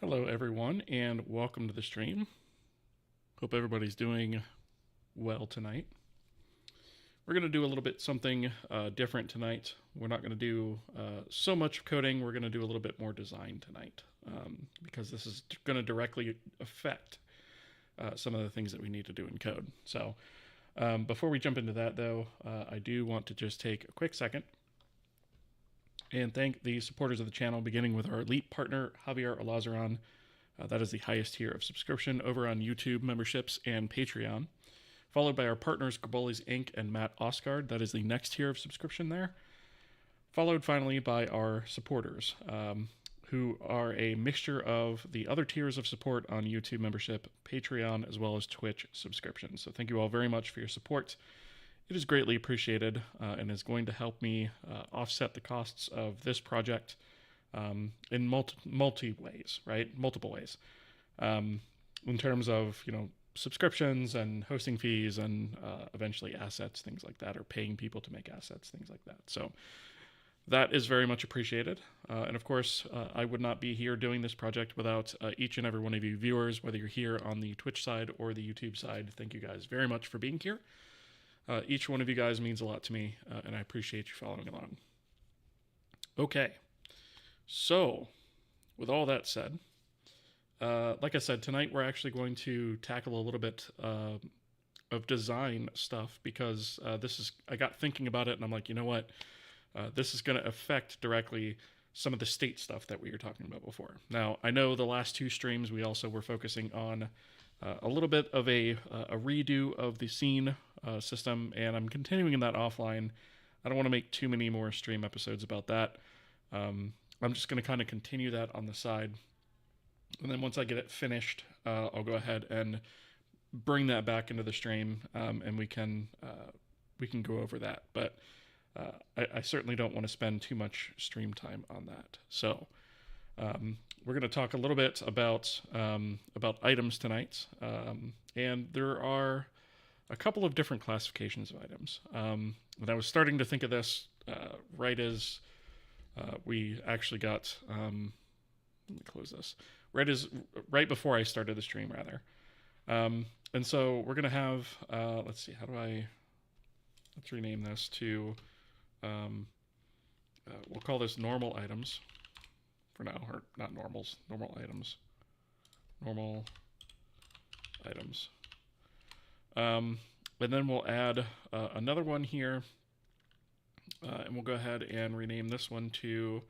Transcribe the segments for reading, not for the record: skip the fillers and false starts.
Hello everyone and welcome to the stream. Hope everybody's doing well tonight. We're going to do a little bit something different tonight. We're not going to do so much coding. We're going to do a little bit more design tonight because this is going to directly affect some of the things that we need to do in code. So before we jump into that though, I do want to just take a quick second and thank the supporters of the channel, beginning with our elite partner, Javier Alazaran. That is the highest tier of subscription over on YouTube memberships and Patreon. Followed by our partners, Grabolis Inc. and Matt Oscard. That is the next tier of subscription there. Followed finally by our supporters, who are a mixture of the other tiers of support on YouTube membership, Patreon, as well as Twitch subscription. So thank you all very much for your support. It is greatly appreciated and is going to help me offset the costs of this project in multiple ways. In terms of, subscriptions and hosting fees and eventually assets, things like that, or paying people to make assets, things like that. So that is very much appreciated. And of course, I would not be here doing this project without each and every one of you viewers, whether you're here on the Twitch side or the YouTube side. Thank you guys very much for being here. Each one of you guys means a lot to me, and I appreciate you following along. Okay, so with all that said, like I said, tonight we're actually going to tackle a little bit of design stuff because I got thinking about it and I'm like, you know what? This is going to affect directly some of the state stuff that we were talking about before. Now, I know the last two streams we also were focusing on a little bit of a redo of the scene system, and I'm continuing in that offline. I don't want to make too many more stream episodes about that. I'm just going to kind of continue that on the side. And then once I get it finished, I'll go ahead and bring that back into the stream, and we can go over that. But I certainly don't want to spend too much stream time on that. So we're going to talk a little bit about items tonight, and there are a couple of different classifications of items. And I was starting to think of this right as we actually got. Let me close this. Right before I started the stream, rather. And so we're gonna have. Let's see. Let's rename this to. We'll call this normal items for now, or not normals. Normal items. Normal items. And then we'll add another one here, and we'll go ahead and rename this one to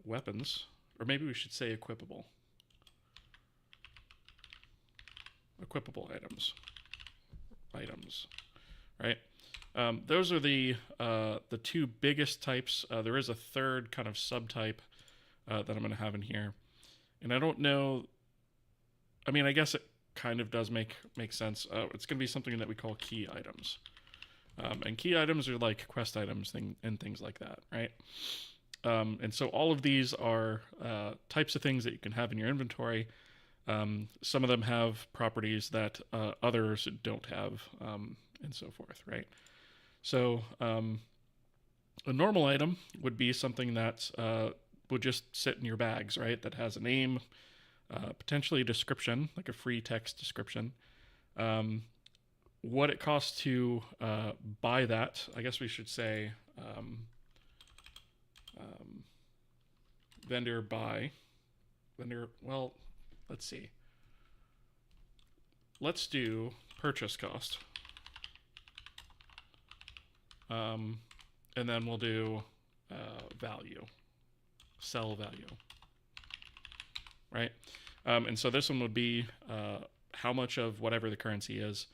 weapons, or maybe we should say equipable. Equipable items, right? Those are the two biggest types. There is a third kind of subtype that I'm going to have in here, and I don't know. I mean, I guess it kind of does make sense. It's going to be something that we call key items. And key items are like quest items and things like that, right? And so all of these are types of things that you can have in your inventory. Some of them have properties that others don't have, and so forth, right? So a normal item would be something that would just sit in your bags, right? That has a name, potentially a description, like a free text description. What it costs to buy that, I guess we should say vendor buy. Well, let's see. Let's do purchase cost. And then we'll do value, sell value, right? And so this one would be how much of whatever the currency is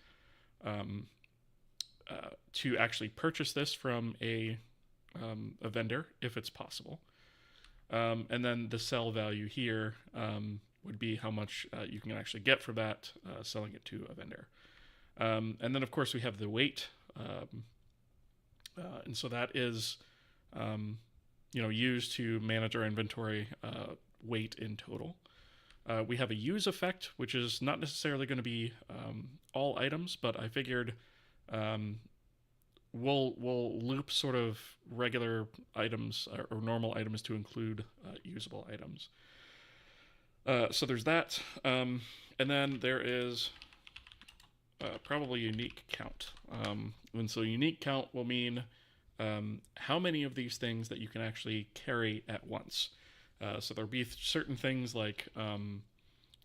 to actually purchase this from a vendor, if it's possible. And then the sell value here would be how much you can actually get for that, selling it to a vendor. And then, of course, we have the weight. And so that is, used to manage our inventory weight in total. We have a use effect, which is not necessarily going to be all items, but I figured we'll loop sort of regular items or normal items to include usable items. So there's that. And then there is probably unique count. And so unique count will mean how many of these things that you can actually carry at once. So there'll be certain things like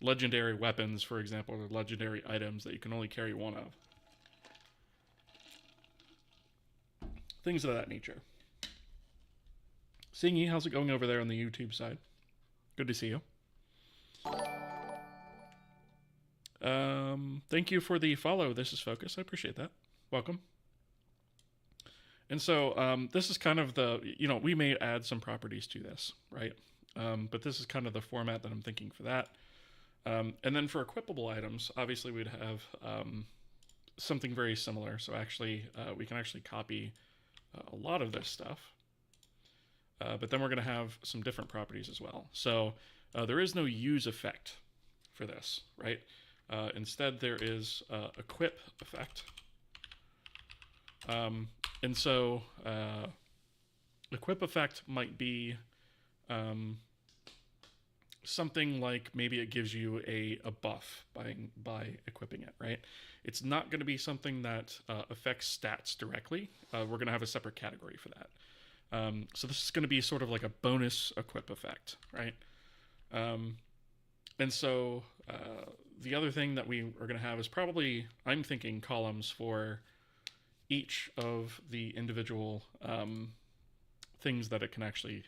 legendary weapons, for example, or legendary items that you can only carry one of. Things of that nature. Singy, how's it going over there on the YouTube side? Good to see you. Thank you for the follow. This is Focus. I appreciate that. Welcome. And so this is kind of the, we may add some properties to this, right? But this is kind of the format that I'm thinking for that. And then for equipable items, obviously we'd have something very similar. So actually, we can actually copy a lot of this stuff. But then we're going to have some different properties as well. So there is no use effect for this, right? Instead, there is equip effect. And so equip effect might be something like maybe it gives you a buff by equipping it, right? It's not going to be something that affects stats directly. We're going to have a separate category for that. So this is going to be sort of like a bonus equip effect, right? And so the other thing that we are going to have is probably, I'm thinking, columns for each of the individual things that it can actually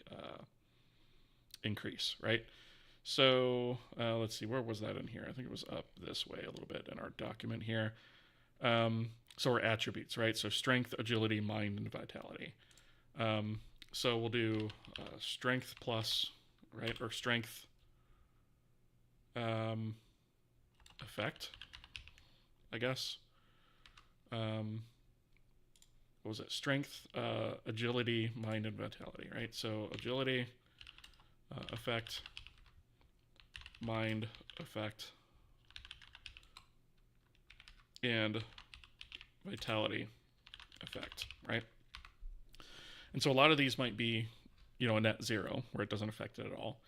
increase, right? So let's see, where was that in here? I think it was up this way a little bit in our document here. So our attributes, right? So strength, agility, mind, and vitality. So we'll do strength plus, right? Or strength effect, I guess. What was it? Strength, agility, mind, and vitality, right? So agility, effect, mind, effect, and vitality effect, right? And so a lot of these might be, a net zero, where it doesn't affect it at all.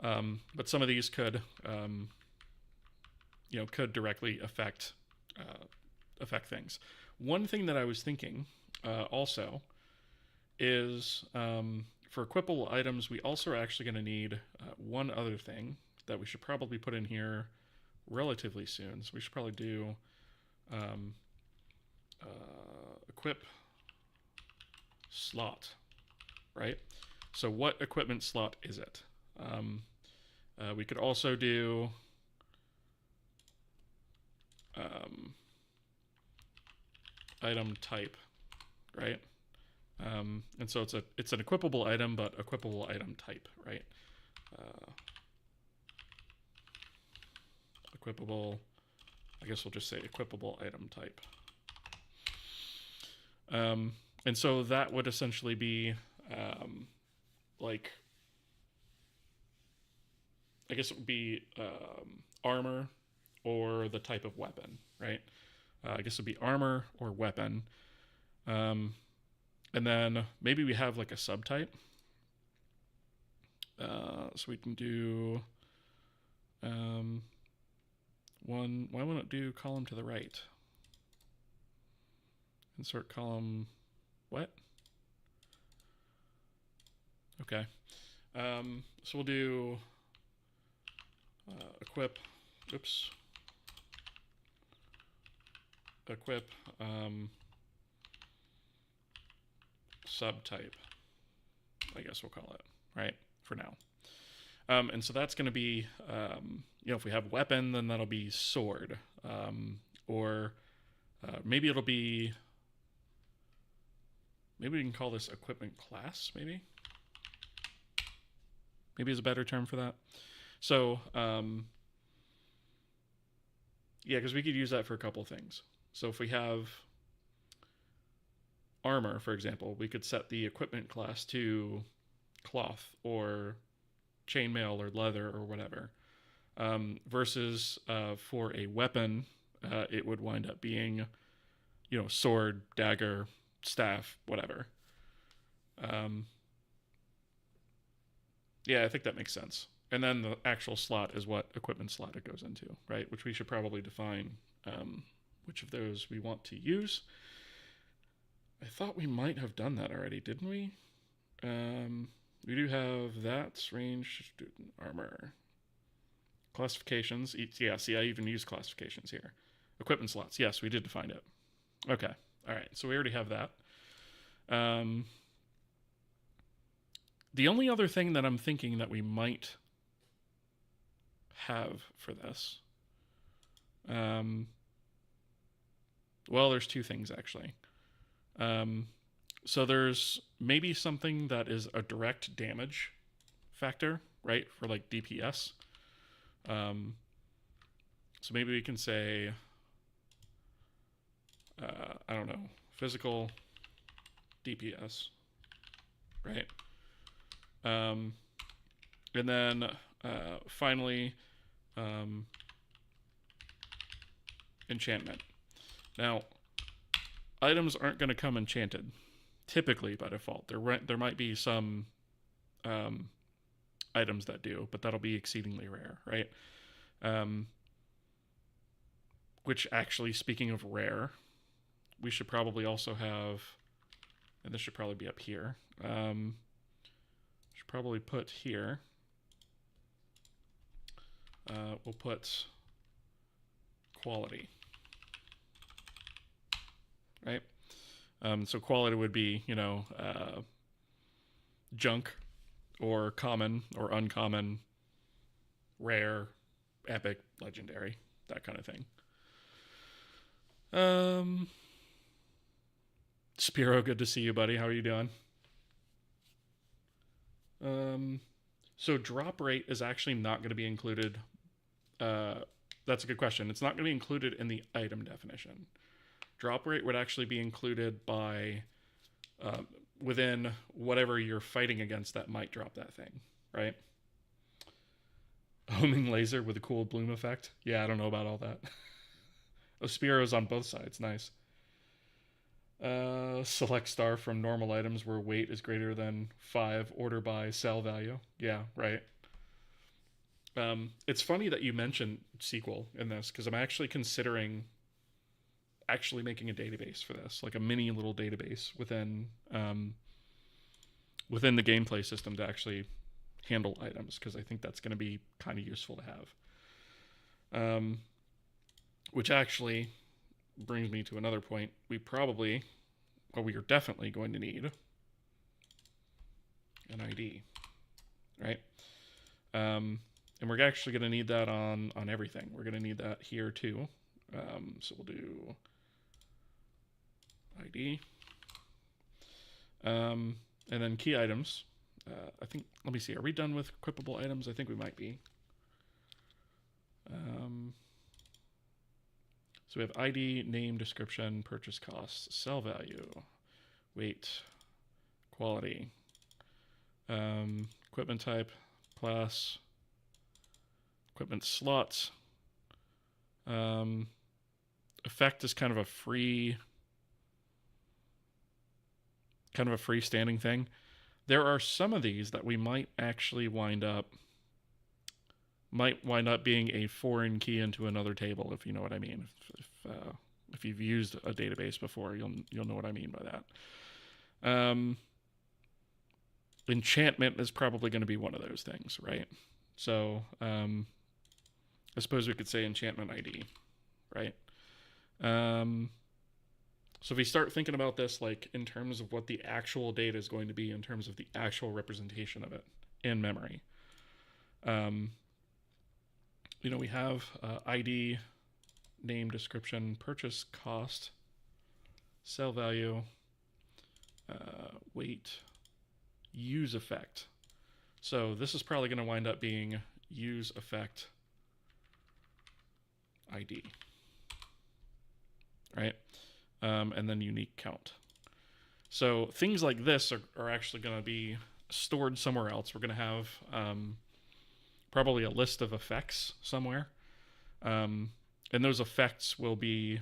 But some of these could, could directly affect things. One thing that I was thinking also is for equipable items, we also are actually going to need one other thing that we should probably put in here relatively soon. So we should probably do equip slot, right? So what equipment slot is it? We could also do item type, right? And so it's an equipable item, but equipable item type, right? Equipable, I guess we'll just say equipable item type. And so that would essentially be like, I guess it would be armor or the type of weapon, right? I guess it would be armor or weapon. And then maybe we have like a subtype. So we can do one. Why won't it do column to the right? Insert column. What? Okay. So we'll do equip. Oops. Equip subtype, I guess we'll call it, right, for now. And so that's going to be, if we have weapon, then that'll be sword. Or maybe it'll be, maybe we can call this equipment class, maybe? Maybe is a better term for that. So, yeah, because we could use that for a couple things. So if we have armor, for example, we could set the equipment class to cloth or chainmail or leather or whatever. Versus for a weapon, it would wind up being, sword, dagger, staff, whatever. Yeah, I think that makes sense. And then the actual slot is what equipment slot it goes into, right? Which we should probably define which of those we want to use. I thought we might have done that already, didn't we? We do have that range, student armor. Classifications. Yeah, see, I even use classifications here. Equipment slots. Yes, we did define it. Okay. All right. So we already have that. The only other thing that I'm thinking that we might have for this, well, there's two things actually. So there's maybe something that is a direct damage factor, right? For like DPS. So maybe we can say, I don't know, physical DPS, right? And then finally, enchantment. Now, items aren't going to come enchanted, typically by default. There might be some items that do, but that'll be exceedingly rare, right? Which actually, speaking of rare, we should probably also have, and this should probably be up here. Should probably put here. We'll put quality, right? So quality would be, junk or common or uncommon, rare, epic, legendary, that kind of thing. Spiro, good to see you, buddy. How are you doing? So drop rate is actually not going to be included. That's a good question. It's not going to be included in the item definition. Drop rate would actually be included by within whatever you're fighting against that might drop that thing, right? Homing laser with a cool bloom effect. Yeah, I don't know about all that. Oh, Spiro's on both sides. Nice. Select star from normal items where weight is greater than 5. Order by sell value. Yeah, right. It's funny that you mentioned SQL in this because I'm actually considering actually making a database for this, like a mini little database within the gameplay system to actually handle items, because I think that's going to be kind of useful to have. Which actually brings me to another point. We are definitely going to need an ID, right? And we're actually going to need that on everything. We're going to need that here too. So we'll do ID. And then key items. I think, let me see, are we done with equipable items? I think we might be. So we have ID, name, description, purchase costs, sell value, weight, quality, equipment type, class, equipment slots. Effect is kind of a freestanding thing. There are some of these that we might actually wind up being a foreign key into another table, if you know what I mean. If you've used a database before, you'll know what I mean by that. Enchantment is probably going to be one of those things, right? So I suppose we could say enchantment ID, right? So if we start thinking about this like in terms of what the actual data is going to be, in terms of the actual representation of it in memory, we have ID, name, description, purchase cost, sell value, weight, use effect. So this is probably going to wind up being use effect ID, right? And then unique count. So things like this are actually going to be stored somewhere else. We're going to have probably a list of effects somewhere. And those effects will be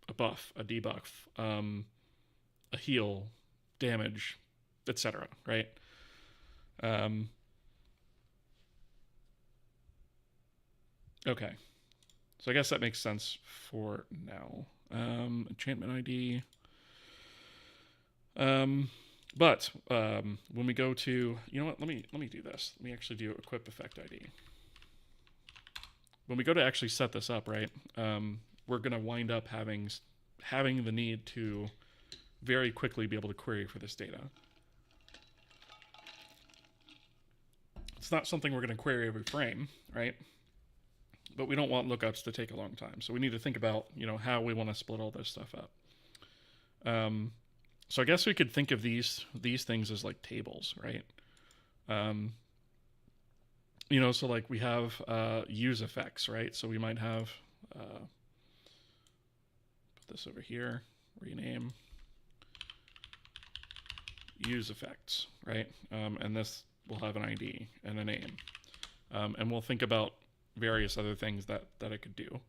a buff, a debuff, a heal, damage, etc., right? Okay. So I guess that makes sense for now. Enchantment ID. When we go to, you know what? Let me do this. Let me actually do equip effect ID. When we go to actually set this up, right? We're gonna wind up having the need to very quickly be able to query for this data. It's not something we're going to query every frame, right? But we don't want lookups to take a long time. So we need to think about, how we want to split all this stuff up. So I guess we could think of these things as like tables, right? So like we have use effects, right? So we might have, put this over here, rename, use effects, right? And this will have an ID and a name. And we'll think about various other things that it could do.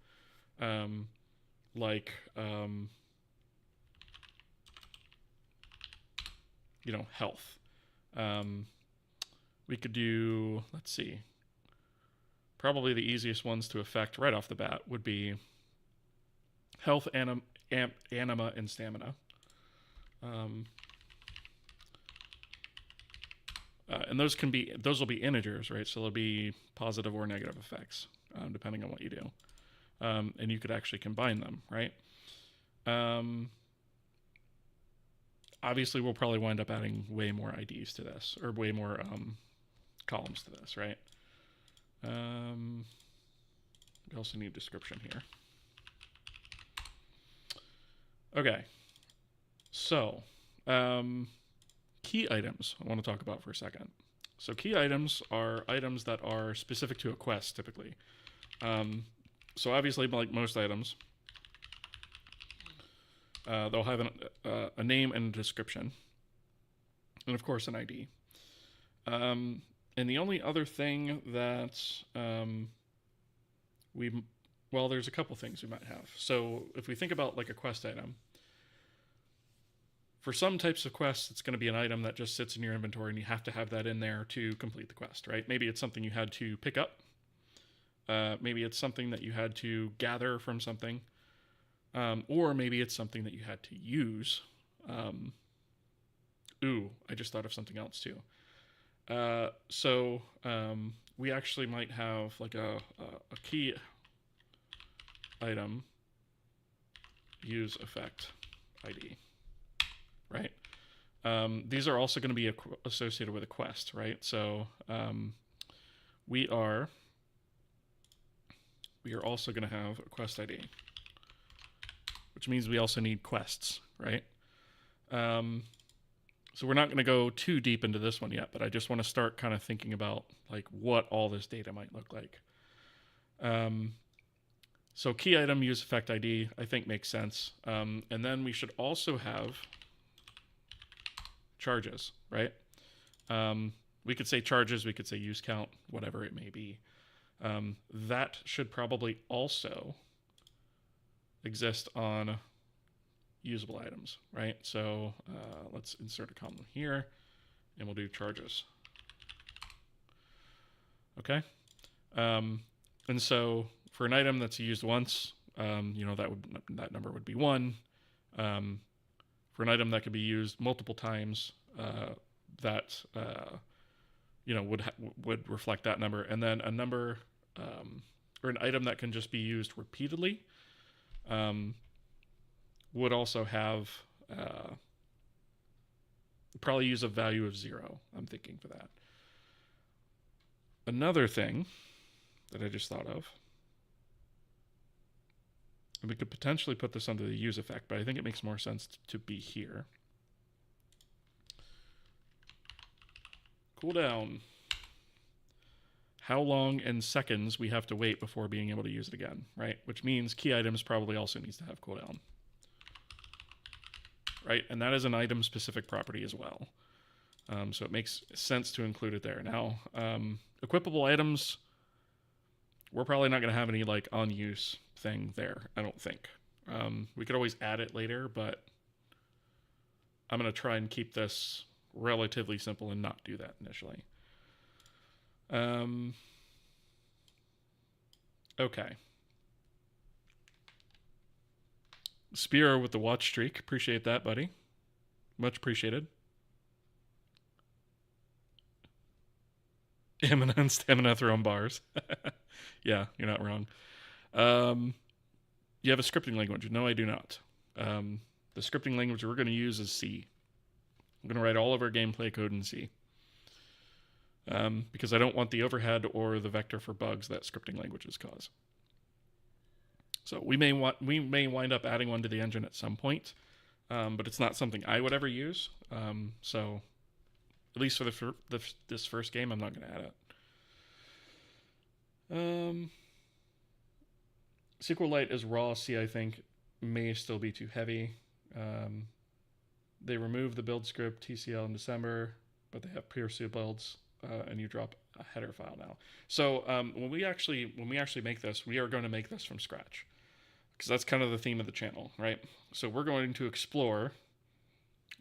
Health. We could do, let's see, probably the easiest ones to affect right off the bat would be health, anima, and stamina. And those will be integers, right? So they'll be positive or negative effects, depending on what you do. And you could actually combine them, right? Obviously, we'll probably wind up adding way more IDs to this, or way more columns to this, right? We also need description here. Okay. So, key items I want to talk about for a second. So key items are items that are specific to a quest, typically. So obviously, like most items, they'll have a name and a description, and of course an ID. And the only other thing that there's a couple things we might have. So if we think about like a quest item, for some types of quests, it's going to be an item that just sits in your inventory and you have to have that in there to complete the quest, right? Maybe it's something you had to pick up. Maybe it's something that you had to gather from something. Or maybe it's something that you had to use. I just thought of something else too. So we actually might have like a key item use effect ID. Right? These are also going to be associated with a quest, right? So we are also going to have a quest ID, which means we also need quests, right? So we're not going to go too deep into this one yet, but I just want to start kind of thinking about like what all this data might look like. So key item use effect ID, I think makes sense. And then we should also have charges, right? We could say charges, we could say use count, whatever it may be. That should probably also exist on usable items, right? So let's insert a column here, and we'll do charges. Okay. And so for an item that's used once, that number would be 1. For an item that could be used multiple times, that would reflect that number, and then a number or an item that can just be used repeatedly would also have probably use a value of 0. I'm thinking for that. Another thing that I just thought of. And we could potentially put this under the use effect, but I think it makes more sense to be here. Cooldown. How long in seconds we have to wait before being able to use it again, right? Which means key items probably also needs to have cooldown. Right? And that is an item-specific property as well. So it makes sense to include it there. Now, equipable items, we're probably not going to have any like on-use thing there, I don't think. We could always add it later, but I'm going to try and keep this relatively simple and not do that initially. Okay. Spiro with the watch streak. Appreciate that, buddy. Much appreciated. Stamina thrown bars. Yeah, you're not wrong. Um, you have a scripting language. No, I do not. The scripting language we're going to use is C. I'm going to write all of our gameplay code in C. Because I don't want the overhead or the vector for bugs that scripting languages cause. So we may wind up adding one to the engine at some point, but it's not something I would ever use. So at least for this first game, I'm not going to add it. SQLite is raw C, I think, may still be too heavy. They removed the build script TCL in December, but they have pure C builds, and you drop a header file now. So when we actually make this, we are going to make this from scratch, because that's kind of the theme of the channel, right? So we're going to explore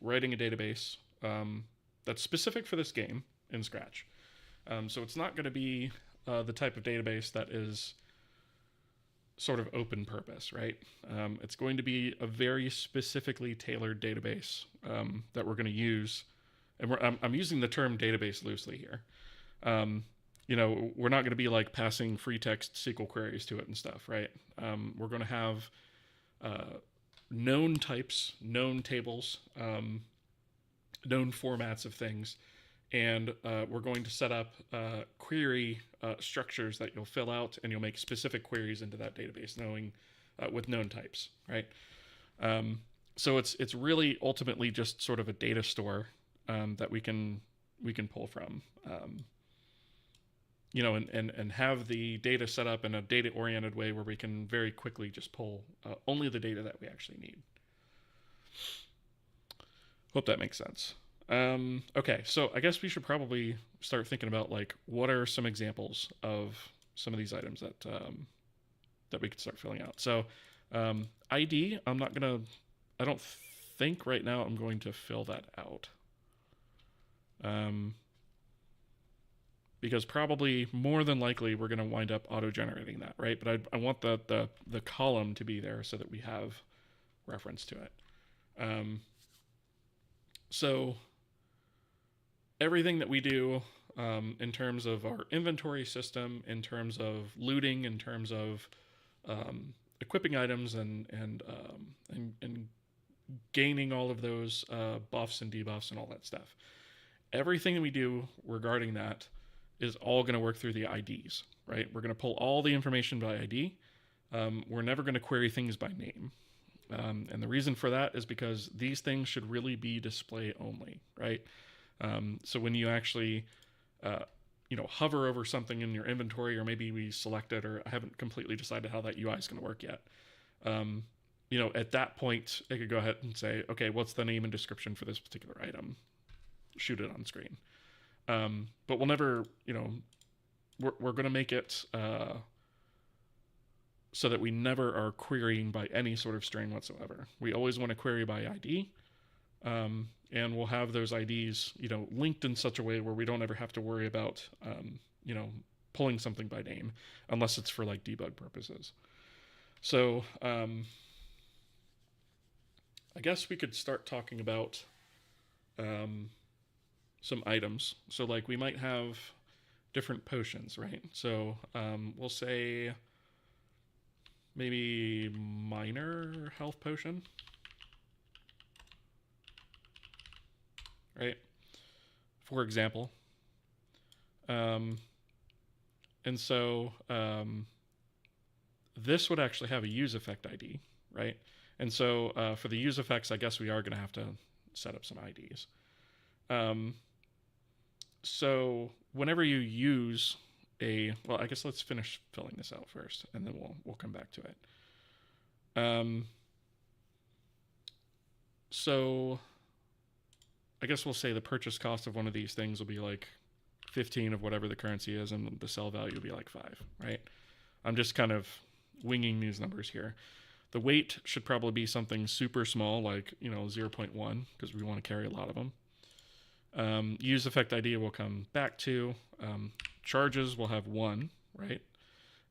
writing a database that's specific for this game in Scratch. So it's not going to be the type of database that is sort of open purpose, right? It's going to be a very specifically tailored database that we're going to use. And I'm using the term database loosely here. We're not going to be like passing free text SQL queries to it and stuff, right? We're going to have known types, known tables, known formats of things, and we're going to set up query structures that you'll fill out, and you'll make specific queries into that database, with known types, right? So it's really ultimately just sort of a data store that we can pull from, and have the data set up in a data-oriented way where we can very quickly just pull only the data that we actually need. Hope that makes sense. Okay, so I guess we should probably start thinking about like what are some examples of some of these items that we could start filling out. So ID, I don't think right now I'm going to fill that out. Because probably more than likely we're going to wind up auto-generating that, right? But I want the column to be there so that we have reference to it. So everything that we do in terms of our inventory system, in terms of looting, in terms of equipping items and gaining all of those buffs and debuffs and all that stuff, everything that we do regarding that is all going to work through the IDs, right? We're going to pull all the information by ID. We're never going to query things by name. And the reason for that is because these things should really be display only, right? So when you actually, hover over something in your inventory, or maybe we select it, or I haven't completely decided how that UI is going to work yet. At that point, I could go ahead and say, okay, what's the name and description for this particular item? Shoot it on screen. But we'll never, we're going to make it so that we never are querying by any sort of string whatsoever. We always want to query by ID, and we'll have those IDs, linked in such a way where we don't ever have to worry about, pulling something by name, unless it's for like debug purposes. So I guess we could start talking about some items. So like we might have different potions, right? So we'll say maybe minor health potion, right? For example. And so this would actually have a use effect ID, right? And so for the use effects, I guess we are going to have to set up some IDs. So whenever you use well, I guess let's finish filling this out first, and then we'll come back to it. So I guess we'll say the purchase cost of one of these things will be like 15 of whatever the currency is, and the sell value will be like 5, right? I'm just kind of winging these numbers here. The weight should probably be something super small, like 0.1, because we want to carry a lot of them. Use effect ID will come back to. Charges will have 1, right?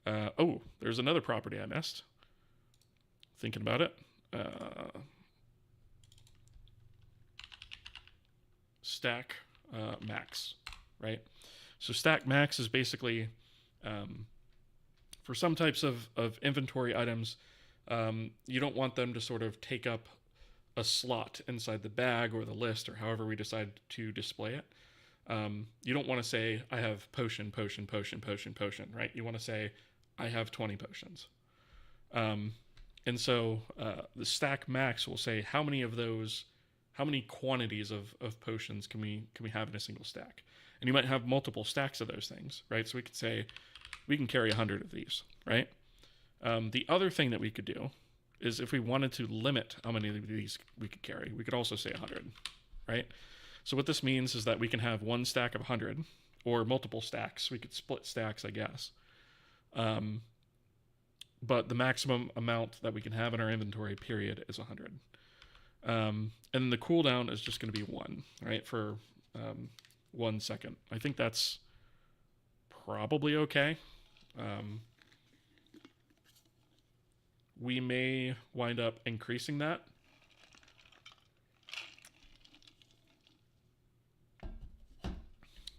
Oh, there's another property I missed. Thinking about it. Stack max, right? So stack max is basically for some types of inventory items, you don't want them to sort of take up a slot inside the bag or the list or however we decide to display it. You don't want to say, I have potion, potion, potion, potion, potion, right? You want to say, I have 20 potions. And so the stack max will say how many of those, how many quantities of potions can we have in a single stack? And you might have multiple stacks of those things, right? So we could say we can carry 100 of these, right? The other thing that we could do is if we wanted to limit how many of these we could carry, we could also say 100, right? So what this means is that we can have one stack of 100 or multiple stacks. We could split stacks, I guess. But the maximum amount that we can have in our inventory period is 100. And the cooldown is just going to be 1, right, for 1 second. I think that's probably okay. We may wind up increasing that.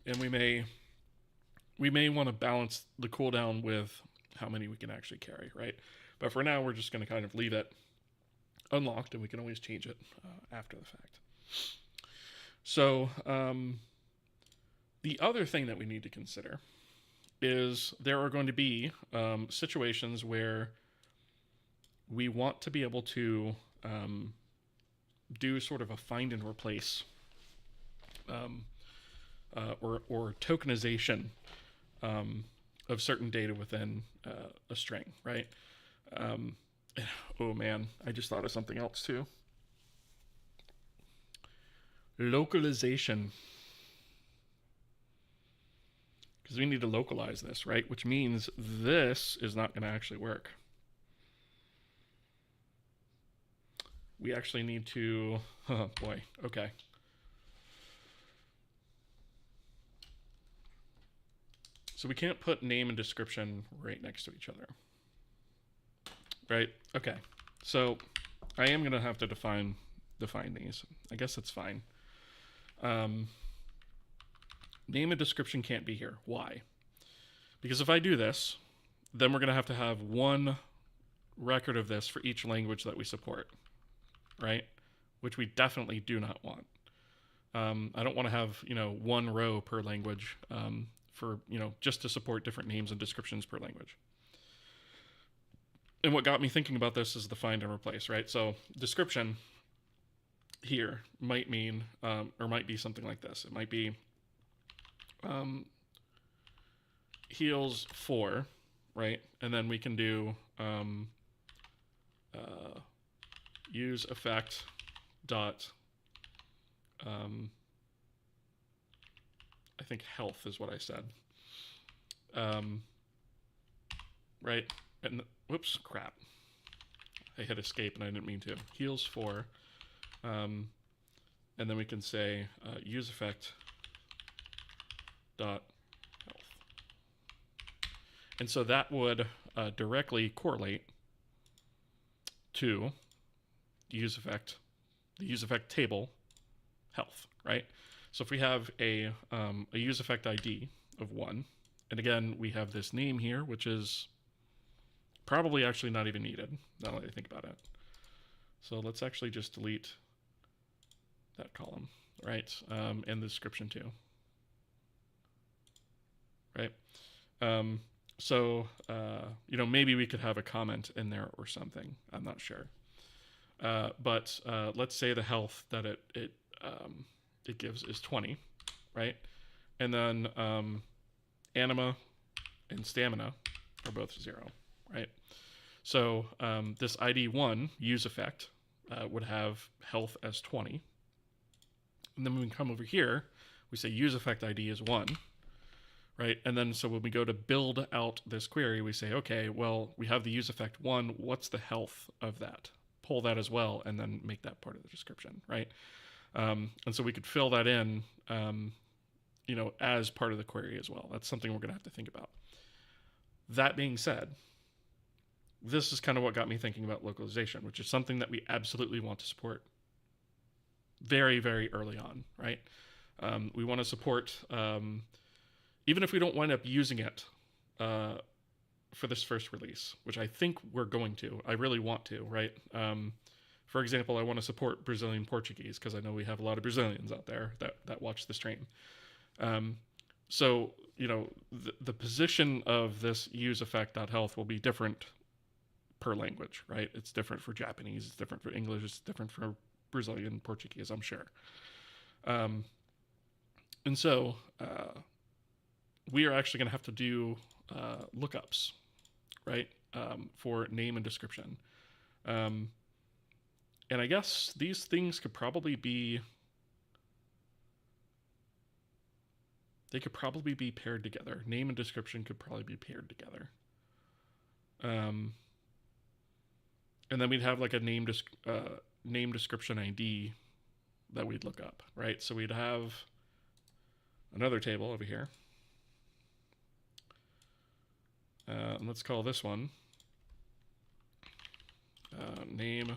And we may want to balance the cooldown with how many we can actually carry, right? But for now, we're just going to kind of leave it unlocked, and we can always change it after the fact. So the other thing that we need to consider is there are going to be situations where we want to be able to do sort of a find and replace or tokenization of certain data within a string, right? Oh man, I just thought of something else too. Localization. Because we need to localize this, right? Which means this is not going to actually work. We actually need to, oh boy, okay. So we can't put name and description right next to each other. Right? Okay. So I am going to have to define these. I guess that's fine. Name and description can't be here. Why? Because if I do this, then we're going to have one record of this for each language that we support, right? Which we definitely do not want. I don't want to have, one row per language for, just to support different names and descriptions per language. And what got me thinking about this is the find and replace, right? So description here might mean, or might be something like this. It might be heals 4, right? And then we can do use effect dot, I think health is what I said. Right? And whoops, crap. I hit escape and I didn't mean to. Heals 4. And then we can say use effect dot health. And so that would directly correlate to the use effect table health, right? So if we have a use effect ID of 1, and again, we have this name here, which is probably actually not even needed, now that I think about it. So let's actually just delete that column, right? And the description too, right? So, maybe we could have a comment in there or something. I'm not sure. But let's say the health that it gives is 20, right? And then anima and stamina are both 0, right? So this ID1 use effect would have health as 20. And then when we come over here, we say use effect ID is 1, right? And then so when we go to build out this query, we say, okay, well, we have the use effect 1. What's the health of that? Pull that as well, and then make that part of the description, right? And so we could fill that in, as part of the query as well. That's something we're going to have to think about. That being said, this is kind of what got me thinking about localization, which is something that we absolutely want to support very, very early on, right? We want to support, even if we don't wind up using it for this first release, which I think we're going to. I really want to, right? For example, I want to support Brazilian Portuguese because I know we have a lot of Brazilians out there that watch the stream. So, the position of this use effect.health will be different per language, right? It's different for Japanese, it's different for English, it's different for Brazilian Portuguese, I'm sure. And so we are actually going to have to do lookups, right, for name and description. And I guess these things could probably be, they could probably be paired together. Name and description could probably be paired together. And then we'd have like a name description ID that we'd look up, right? So we'd have another table over here. And let's call this one name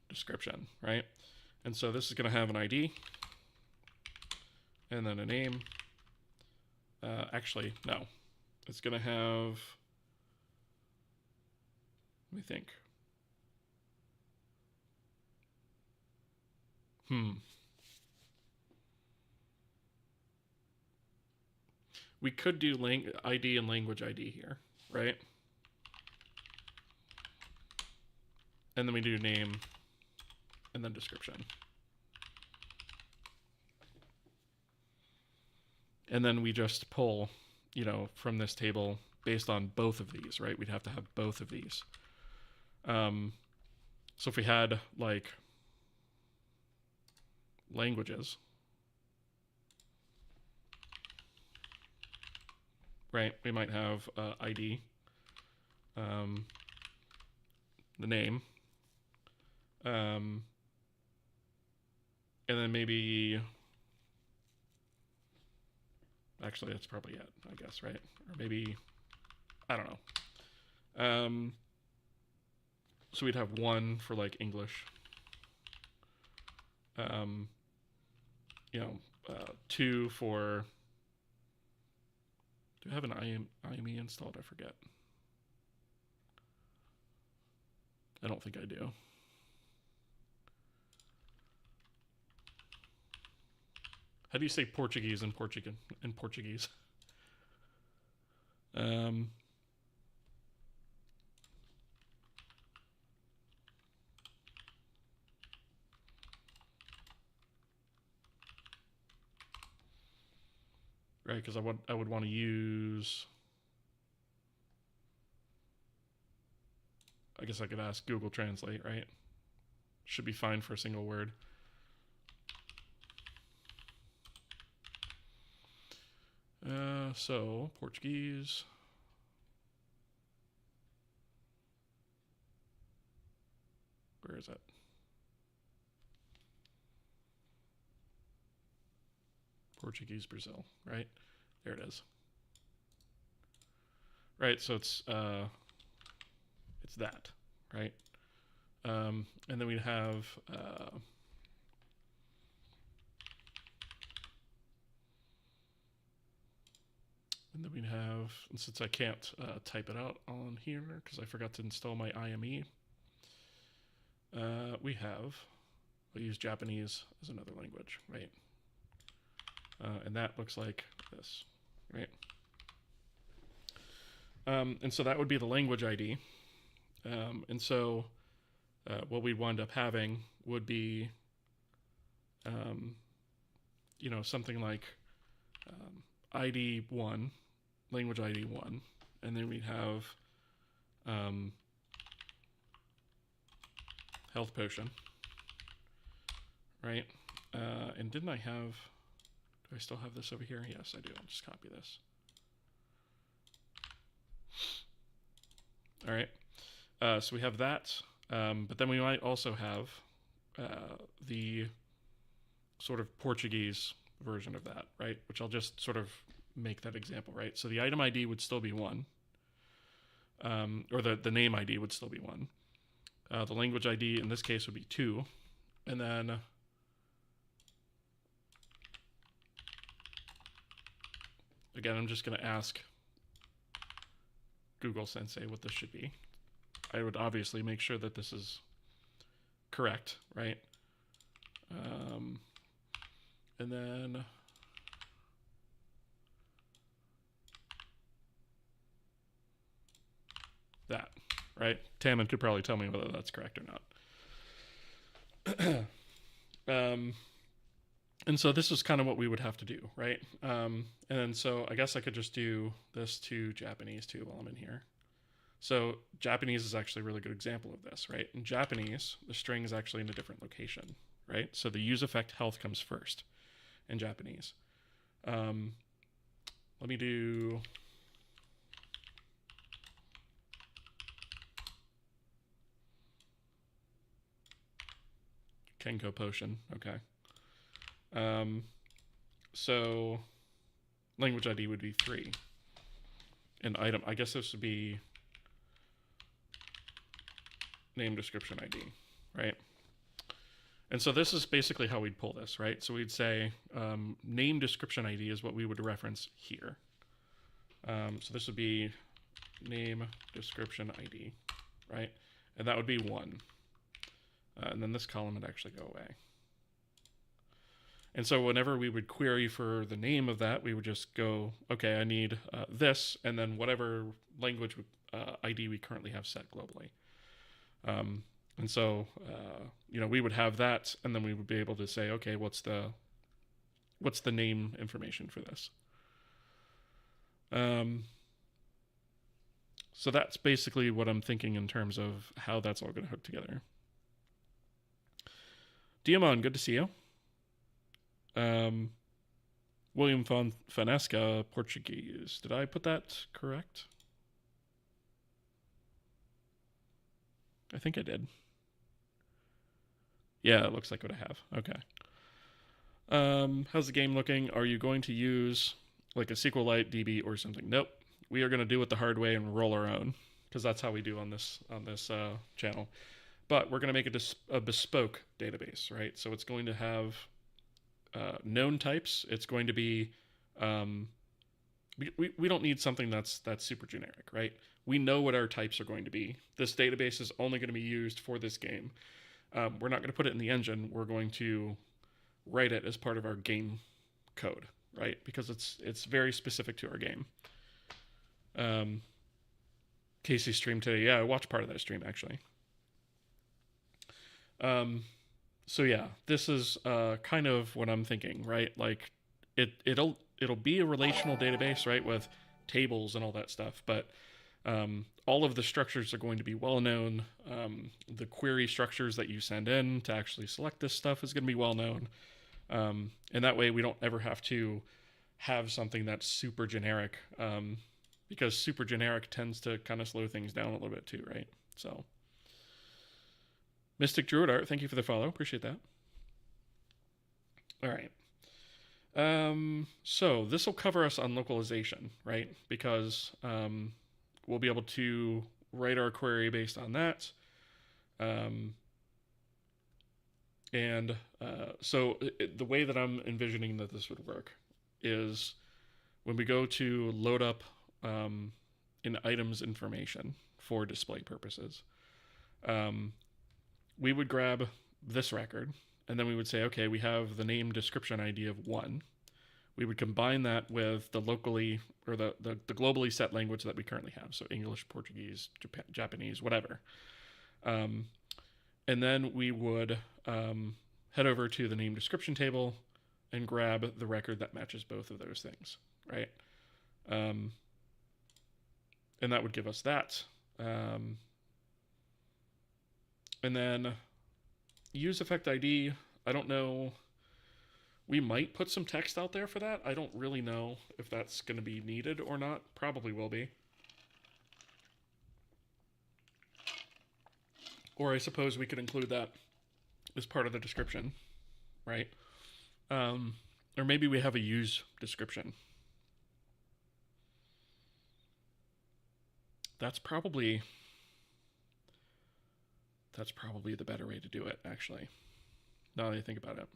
description, right? And so this is going to have an ID and then a name. Actually, no. It's going to have, let me think. We could do ID and language ID here, right? And then we do name and then description. And then we just pull, from this table based on both of these, right? We'd have to have both of these. So if we had like languages, right? We might have ID, the name, and then maybe, actually that's probably it, I guess, right? Or maybe, I don't know. So we'd have one for like English, two for, do I have an IME installed? I forget. I don't think I do. How do you say Portuguese in Portuguese? Right, because I would want to use, I guess I could ask Google Translate, right? Should be fine for a single word. So Portuguese. Where is it? Portuguese Brazil, right? There it is. Right, so it's that, right? And then we'd have and since I can't type it out on here because I forgot to install my IME, we'll use Japanese as another language, right? And that looks like this, right? And so that would be the language ID. And so what we'd wind up having would be, something like ID 1, language ID 1, and then we'd have health potion, right? And didn't I have, do I still have this over here? Yes, I do. I'll just copy this. All right. So we have that, but then we might also have the sort of Portuguese version of that, right? Which I'll just sort of make that example, right? So the item ID would still be 1, or the name ID would still be 1. The language ID in this case would be 2. And then again, I'm just going to ask Google Sensei what this should be. I would obviously make sure that this is correct, right? And then that, right? Taman could probably tell me whether that's correct or not. And so this is kind of what we would have to do, right? And so I guess I could just do this to Japanese too while I'm in here. So Japanese is actually a really good example of this, right? In Japanese, the string is actually in a different location, right? So the use effect health comes first in Japanese. Let me do Kenko potion. Okay. So language ID would be 3. And item, I guess this would be name description ID, right? And so this is basically how we'd pull this, right? So we'd say name description ID is what we would reference here. So this would be name description ID, right? And that would be 1. And then this column would actually go away. And so whenever we would query for the name of that, we would just go, okay, I need this, and then whatever language ID we currently have set globally. And so, we would have that, and then we would be able to say, okay, what's the name information for this? So that's basically what I'm thinking in terms of how that's all going to hook together. Diamond, good to see you. William Fanesca, Portuguese. Did I put that correct? I think I did. Yeah, it looks like what I have. Okay. How's the game looking? Are you going to use like a SQLite DB or something? Nope. We are going to do it the hard way and roll our own, because that's how we do on this channel. But we're going to make a bespoke database, right? So it's going to have known types. It's going to be we don't need something that's super generic, right? We know what our types are going to be. This database is only going to be used for this game. We're not going to put it in the engine. We're going to write it as part of our game code, right? Because it's very specific to our game. Casey streamed today. Yeah, I watched part of that stream actually. So yeah, this is kind of what I'm thinking, right? Like it'll be a relational database, right, with tables and all that stuff, but all of the structures are going to be well known. The query structures that you send in to actually select this stuff is going to be well known. And that way we don't ever have to have something that's super generic, because super generic tends to kind of slow things down a little bit too, right? So Mystic Druid Art, thank you for the follow. Appreciate that. All right. So this will cover us on localization, right? Because we'll be able to write our query based on that. So the way that I'm envisioning that this would work is when we go to load up in items information for display purposes, we would grab this record, and then we would say, okay, we have the name description ID of 1. We would combine that with the locally or the globally set language that we currently have, so English, Portuguese, Japanese, whatever. And then we would head over to the name description table and grab the record that matches both of those things, right? And that would give us that. And then use effect ID, I don't know. We might put some text out there for that. I don't really know if that's going to be needed or not. Probably will be. Or I suppose we could include that as part of the description, right? Or maybe we have a use description. that's probably the better way to do it, actually. Now that I think about it.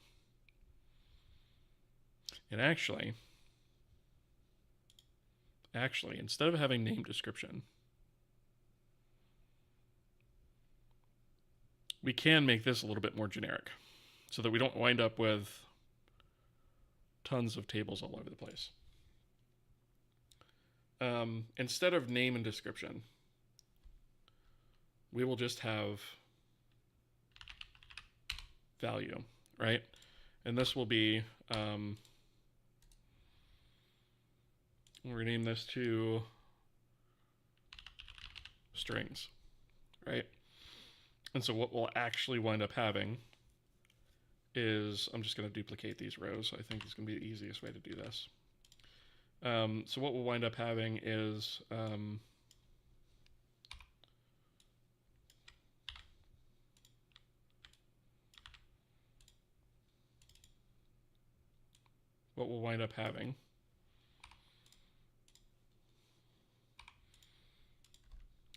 And actually, instead of having name description, we can make this a little bit more generic so that we don't wind up with tons of tables all over the place. Instead of name and description, we will just have value, right? And this will be, we'll rename this to strings, right? And so what we'll actually wind up having is, I'm just going to duplicate these rows. I think it's going to be the easiest way to do this. So what we'll wind up having is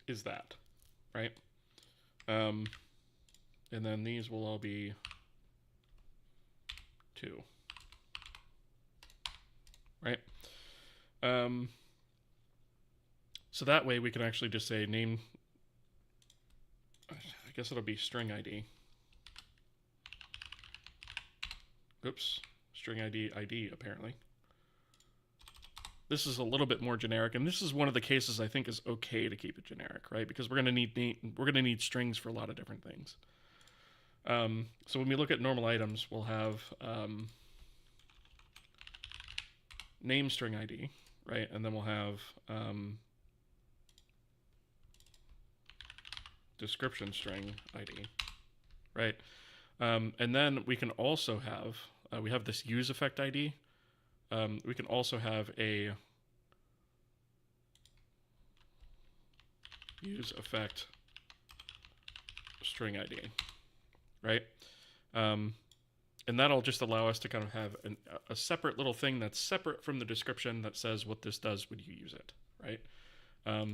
is that, right? And then these will all be 2, right? So that way we can actually just say name, I guess it'll be string ID. Oops, string ID apparently. This is a little bit more generic, and this is one of the cases I think is okay to keep it generic, right? Because we're going to need strings for a lot of different things. So when we look at normal items, we'll have name string ID, right? And then we'll have description string ID, right? And then we can also have, we have this use effect ID. We can also have a use effect string ID, right? And that'll just allow us to kind of have a separate little thing that's separate from the description that says what this does when you use it, right?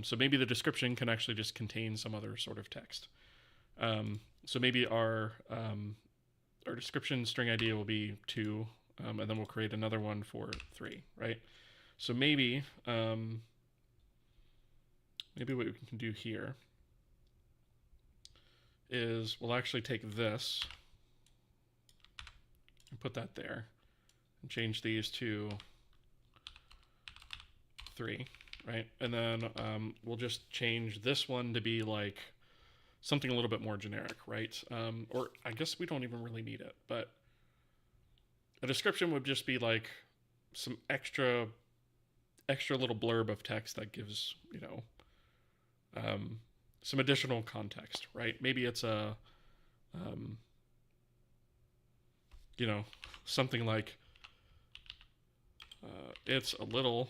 So maybe the description can actually just contain some other sort of text. So maybe our description string ID will be 2, and then we'll create another one for 3, right? So maybe maybe what we can do here is we'll actually take this and put that there and change these to 3, right? And then we'll just change this one to be like something a little bit more generic, right? Or I guess we don't even really need it, but a description would just be like some extra little blurb of text that gives, you know, some additional context, right? Maybe it's a, you know, something like it's a little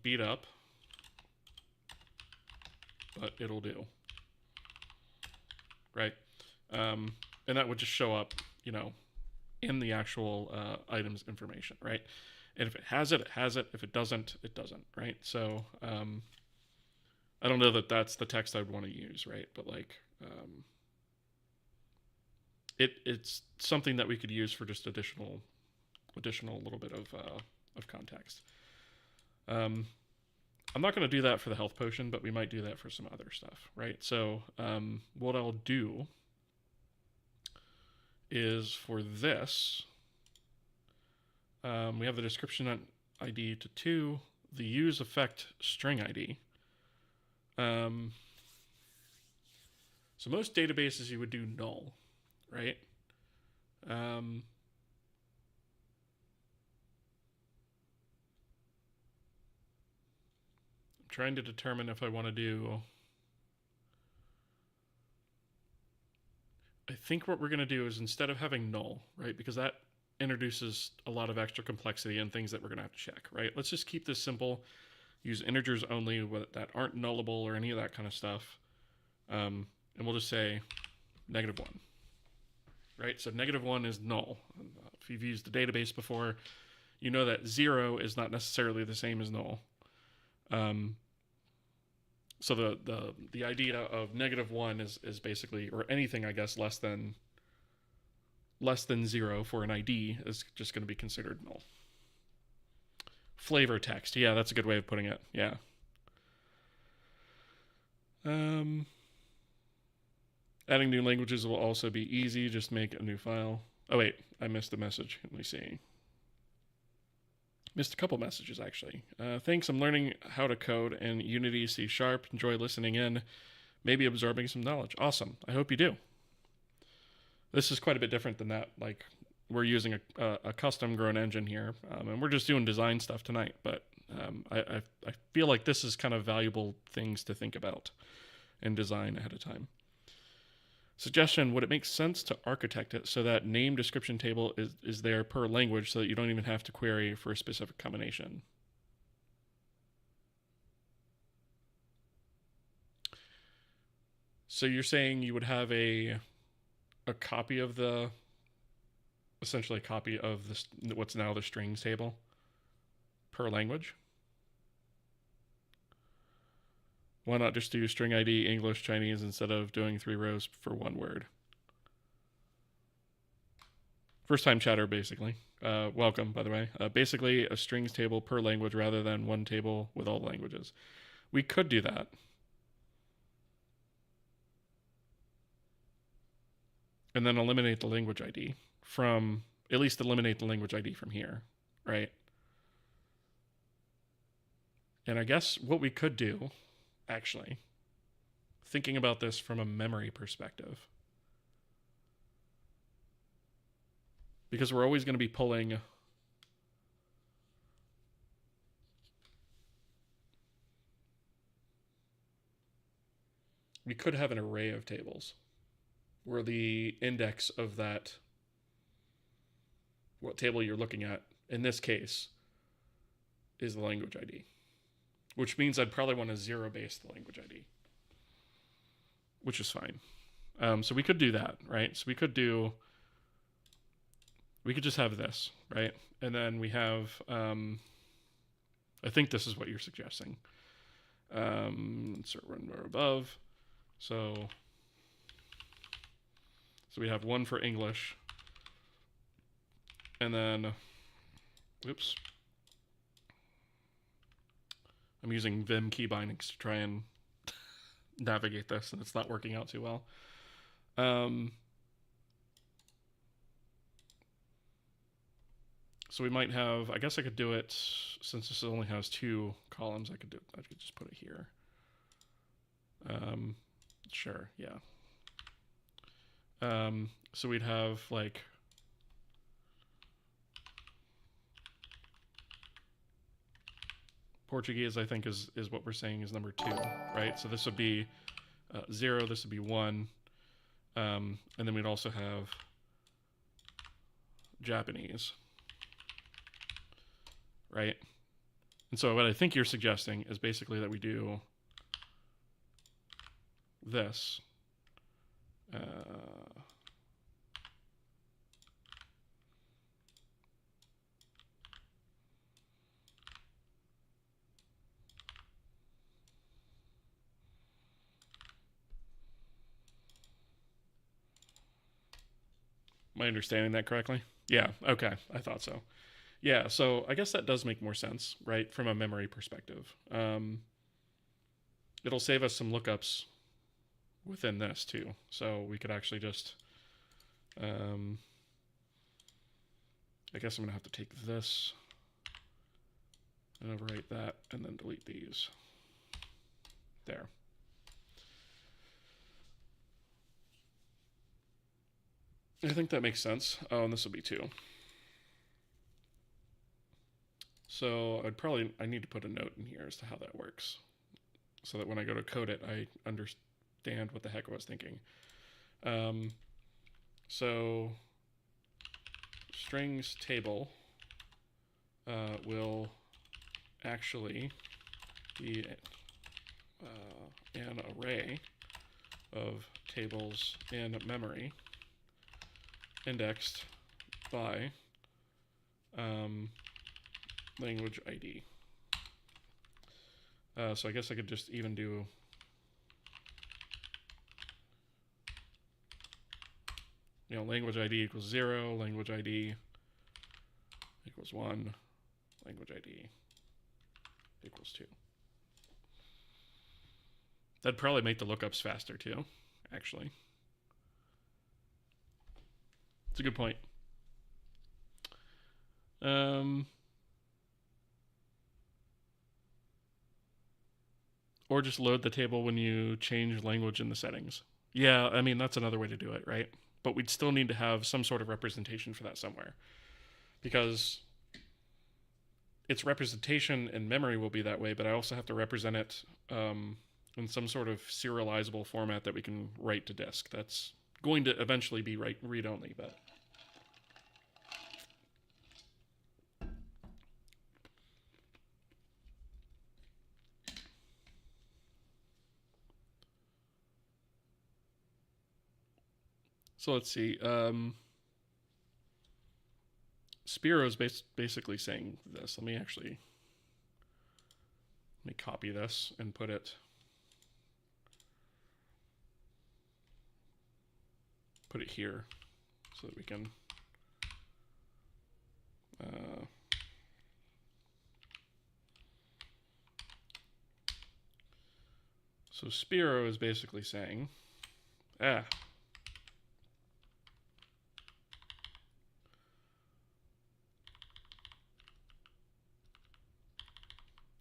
beat up, but it'll do, right? And that would just show up, you know, in the actual items information, right? And if it has it, it has it. If it doesn't, it doesn't, right? So I don't know that that's the text I'd want to use, right? But like, it's something that we could use for just additional little bit of context. I'm not going to do that for the health potion, but we might do that for some other stuff, right? So what I'll do is for this, we have the description ID to 2, the use effect string ID. So most databases you would do null, right? I'm trying to determine if I want to do, I think what we're going to do is instead of having null, right? Because that introduces a lot of extra complexity and things that we're going to have to check, right? Let's just keep this simple. Use integers only that aren't nullable or any of that kind of stuff. And we'll just say -1, right? So -1 is null. If you've used the database before, you know that 0 is not necessarily the same as null. So the idea of -1 is basically, or anything I guess less than 0 for an ID is just going to be considered null. Flavor text, yeah, that's a good way of putting it. Yeah. Adding new languages will also be easy. Just make a new file. Oh wait, I missed a message. Let me see. Missed a couple messages actually. Thanks. I'm learning how to code in Unity C#. Enjoy listening in, maybe absorbing some knowledge. Awesome. I hope you do. This is quite a bit different than that. Like, we're using a custom grown engine here, and we're just doing design stuff tonight. But I feel like this is kind of valuable things to think about and design ahead of time. Suggestion: would it make sense to architect it so that name description table is there per language, so that you don't even have to query for a specific combination? So you're saying you would have a copy of the, essentially a copy of this, what's now the strings table per language? Why not just do string ID English Chinese instead of doing 3 rows for 1 word? First time chatter, basically. Welcome, by the way. Basically, a strings table per language rather than one table with all languages. We could do that. And then eliminate the language ID from, at least eliminate the language ID from here, right? And I guess what we could do, actually, thinking about this from a memory perspective, because we're always going to be pulling we could have an array of tables where the index of that, what table you're looking at, in this case, is the language ID, which means I'd probably want to zero base the language ID, which is fine. So we could do that, right? So we could just have this, right? And then we have, I think this is what you're suggesting. Insert run bar above. So we have 1 for English. And then, oops. I'm using Vim key bindings to try and navigate this, and it's not working out too well. So we might have, I guess I could do it, since this only has 2 columns, I could just put it here. Sure, yeah. So we'd have like Portuguese, I think is what we're saying is number 2, right? So this would be 0, this would be 1, and then we'd also have Japanese, right? And so what I think you're suggesting is basically that we do this. Am I understanding that correctly? Yeah, okay, I thought so. Yeah, so I guess that does make more sense, right, from a memory perspective. It'll save us some lookups within this too. So we could actually just, I guess I'm gonna have to take this and overwrite that and then delete these. There. I think that makes sense. Oh, and this will be 2. So I need to put a note in here as to how that works, so that when I go to code it, I understand what the heck I was thinking. So strings table will actually be an array of tables in memory indexed by language ID. So I guess I could just even do language ID equals 0, language ID equals 1, language ID equals 2. That'd probably make the lookups faster too, actually. It's a good point. Or just load the table when you change language in the settings. Yeah, I mean, that's another way to do it, right? But we'd still need to have some sort of representation for that somewhere. Because its representation in memory will be that way, but I also have to represent it in some sort of serializable format that we can write to disk. That's going to eventually be read-only, but... So let's see. Spiro's basically saying this. Let me copy this and put it here so that we can so Spiro is basically saying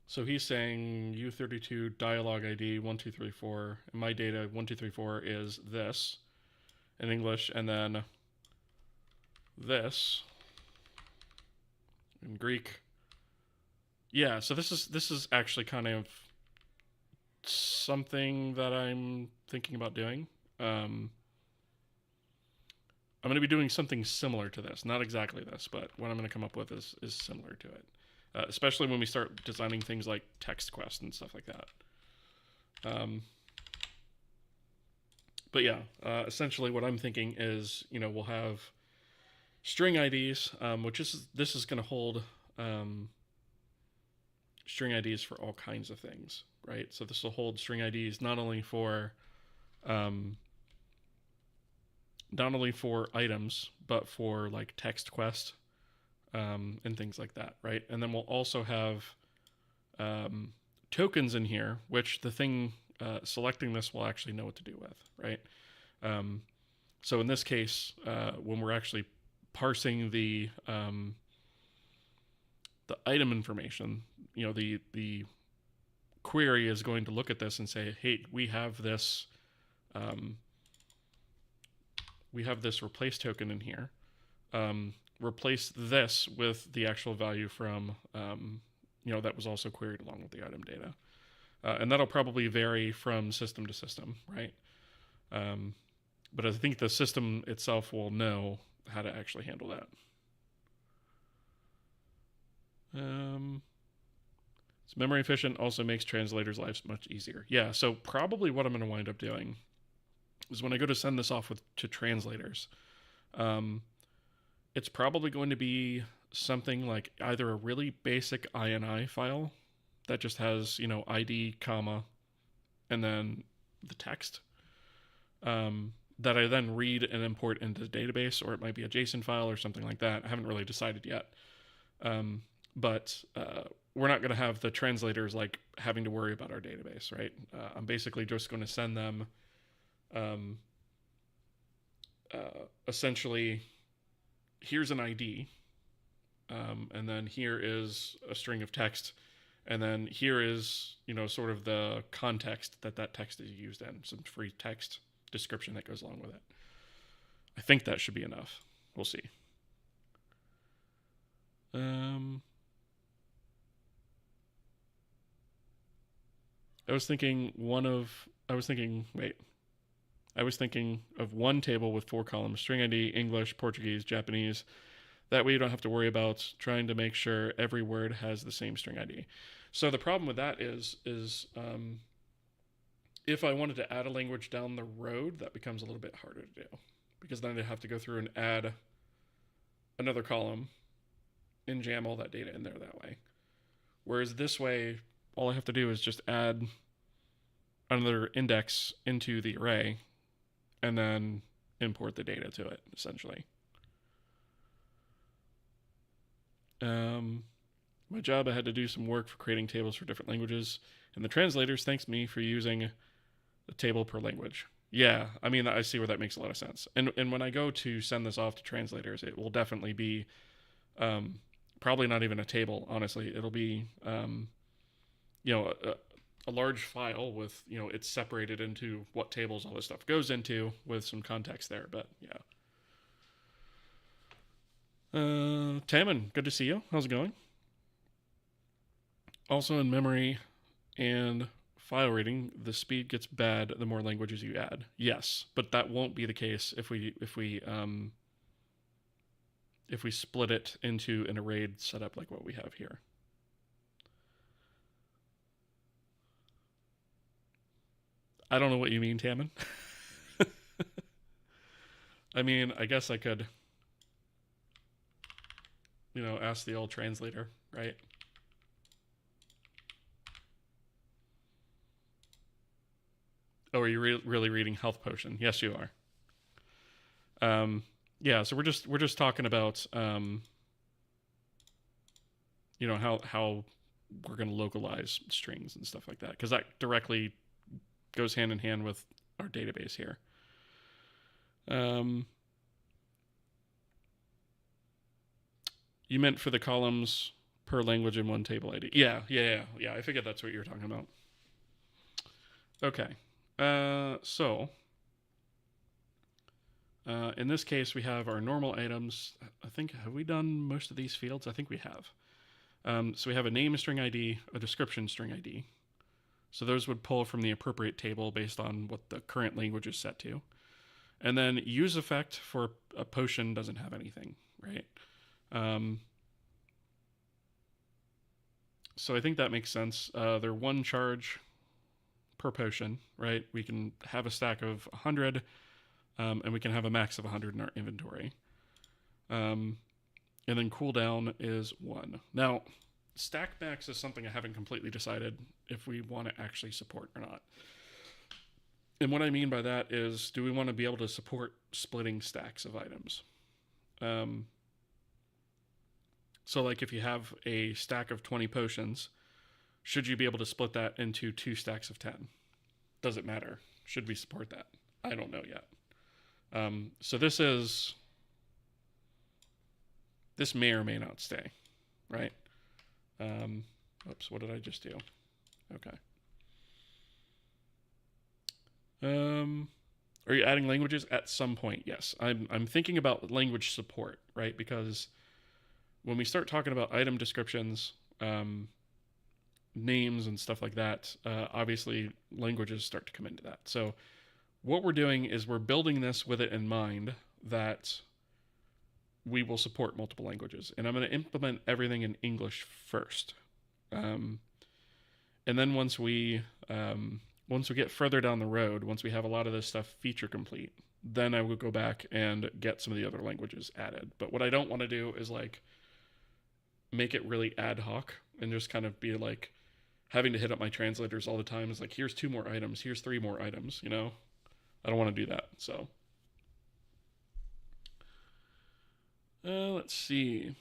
so he's saying U32 dialog ID 1234, and my data 1234 is this in English, and then this in Greek. Yeah, so this is actually kind of something that I'm thinking about doing. I'm going to be doing something similar to this, not exactly this, but what I'm going to come up with is similar to it. Especially when we start designing things like text quest and stuff like that. But yeah, essentially what I'm thinking is, we'll have string IDs, this is going to hold string IDs for all kinds of things, right? So this will hold string IDs not only for items, but for like text quest and things like that, right? And then we'll also have tokens in here, which the thing selecting this will actually know what to do with, right? So in this case, when we're actually parsing the item information, the query is going to look at this and say, hey, we have this replace token in here. Replace this with the actual value from that was also queried along with the item data, and that'll probably vary from system to system, right? But I think the system itself will know how to actually handle that. It's memory efficient, also makes translators' lives much easier. Yeah, so probably what I'm going to wind up doing is when I go to send this off to translators, it's probably going to be something like either a really basic INI file that just has, ID, comma, and then the text that I then read and import into the database, or it might be a JSON file or something like that. I haven't really decided yet. But we're not going to have the translators like having to worry about our database, right? I'm basically just going to send them essentially, here's an ID, and then here is a string of text, and then here is, sort of the context that text is used in, some free text description that goes along with it. I think that should be enough. We'll see. I was thinking of one table with 4 columns: string ID, English, Portuguese, Japanese. That way you don't have to worry about trying to make sure every word has the same string ID. So the problem with that is if I wanted to add a language down the road, that becomes a little bit harder to do, because then I'd have to go through and add another column and jam all that data in there that way. Whereas this way, all I have to do is just add another index into the array and then import the data to it, essentially. My job, I had to do some work for creating tables for different languages, and the translators thanked me for using the table per language. Yeah, I mean, I see where that makes a lot of sense. And when I go to send this off to translators, it will definitely be probably not even a table, honestly. It'll be, a large file with, it's separated into what tables all this stuff goes into with some context there. But yeah. Tammin, good to see you. How's it going? Also, in memory and file reading, the speed gets bad the more languages you add. Yes, but that won't be the case if we split it into an arrayed setup like what we have here. I don't know what you mean, Tammin. I mean, I guess I could, ask the old translator, right? Oh, are you really reading Health Potion? Yes, you are. Yeah, so we're just talking about how we're going to localize strings and stuff like that, because that directly goes hand in hand with our database here. You meant for the columns per language in one table ID. Yeah. I figured that's what you were talking about. Okay. So in this case, we have our normal items. I think, have we done most of these fields? I think we have. So we have a name string ID, a description string ID. So those would pull from the appropriate table based on what the current language is set to. And then use effect for a potion doesn't have anything, right? So I think that makes sense. They're one charge per potion, right? We can have a stack of 100, and we can have a max of 100 in our inventory. And then cooldown is 1. Now, stack max is something I haven't completely decided if we want to actually support or not. And what I mean by that is, do we want to be able to support splitting stacks of items? So like if you have a stack of 20 potions, should you be able to split that into 2 stacks of 10? Does it matter? Should we support that? I don't know yet. So this may or may not stay, right? Oops, what did I just do? Okay. Are you adding languages at some point? Yes, I'm thinking about language support, right? Because when we start talking about item descriptions, names and stuff like that, obviously languages start to come into that. So what we're doing is we're building this with it in mind that we will support multiple languages. And I'm going to implement everything in English first. And then once we get further down the road, once we have a lot of this stuff feature complete, then I will go back and get some of the other languages added. But what I don't want to do is like make it really ad hoc and just kind of be like having to hit up my translators all the time. Is like, here's 2 more items, here's 3 more items, I don't want to do that. So let's see.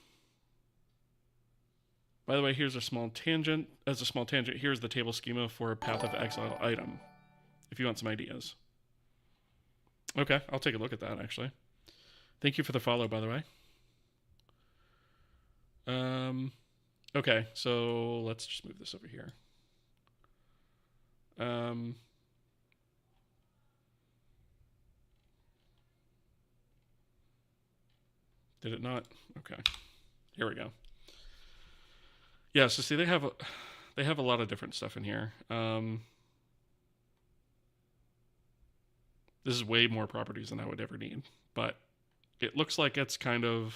By the way, here's a small tangent. As a small tangent, here's the table schema for a Path of Exile item, if you want some ideas. Okay, I'll take a look at that, actually. Thank you for the follow, by the way. Okay, so let's just move this over here. Did it not? Okay, here we go. Yeah, so see, they have a lot of different stuff in here. This is way more properties than I would ever need, but it looks like it's kind of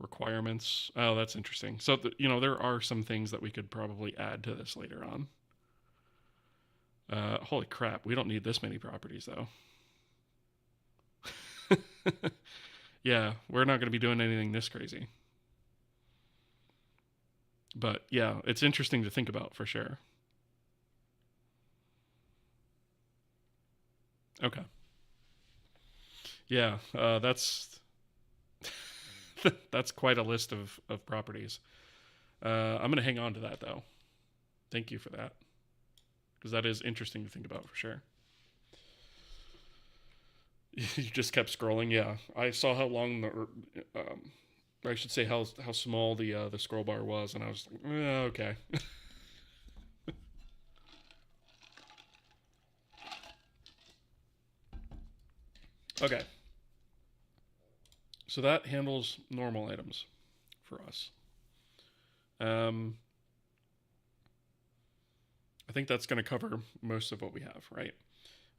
requirements. Oh, that's interesting. So, there are some things that we could probably add to this later on. Holy crap, we don't need this many properties, though. Yeah, we're not going to be doing anything this crazy. But yeah, it's interesting to think about for sure. Okay. Yeah, that's quite a list of properties. I'm going to hang on to that though. Thank you for that, because that is interesting to think about for sure. You just kept scrolling. Yeah, I saw how long I should say how small the scroll bar was, and I was like, okay. Okay, so that handles normal items for us. Um, I think that's going to cover most of what we have, right?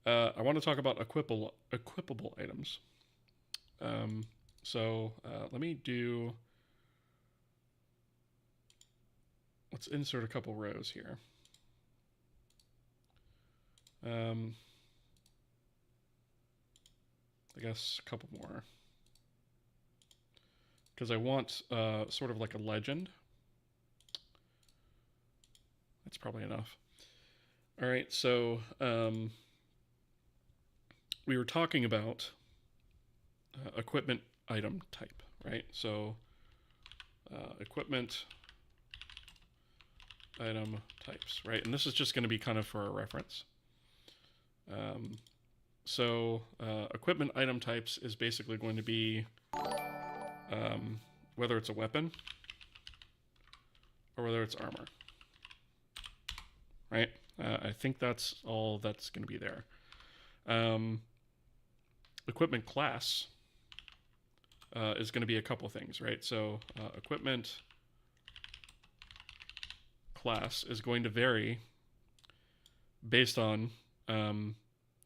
I want to talk about equipable items. Um, so let me do. Let's insert a couple rows here. Um, I guess a couple more, because I want sort of like a legend. That's probably enough. All right, so we were talking about equipment item type, right? So equipment item types, right? And this is just going to be kind of for a reference. So equipment item types is basically going to be whether it's a weapon or whether it's armor, right? I think that's all that's going to be there. Equipment class is going to be a couple things, right? So equipment class is going to vary based on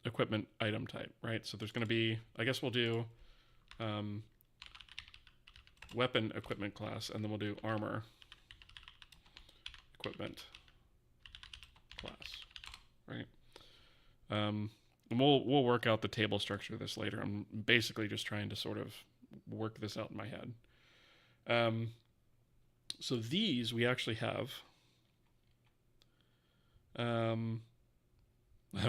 equipment item type, right? So there's going to be, I guess we'll do weapon equipment class, and then we'll do armor equipment class, right? And we'll work out the table structure of this later. I'm basically just trying to sort of work this out in my head. So these we actually have.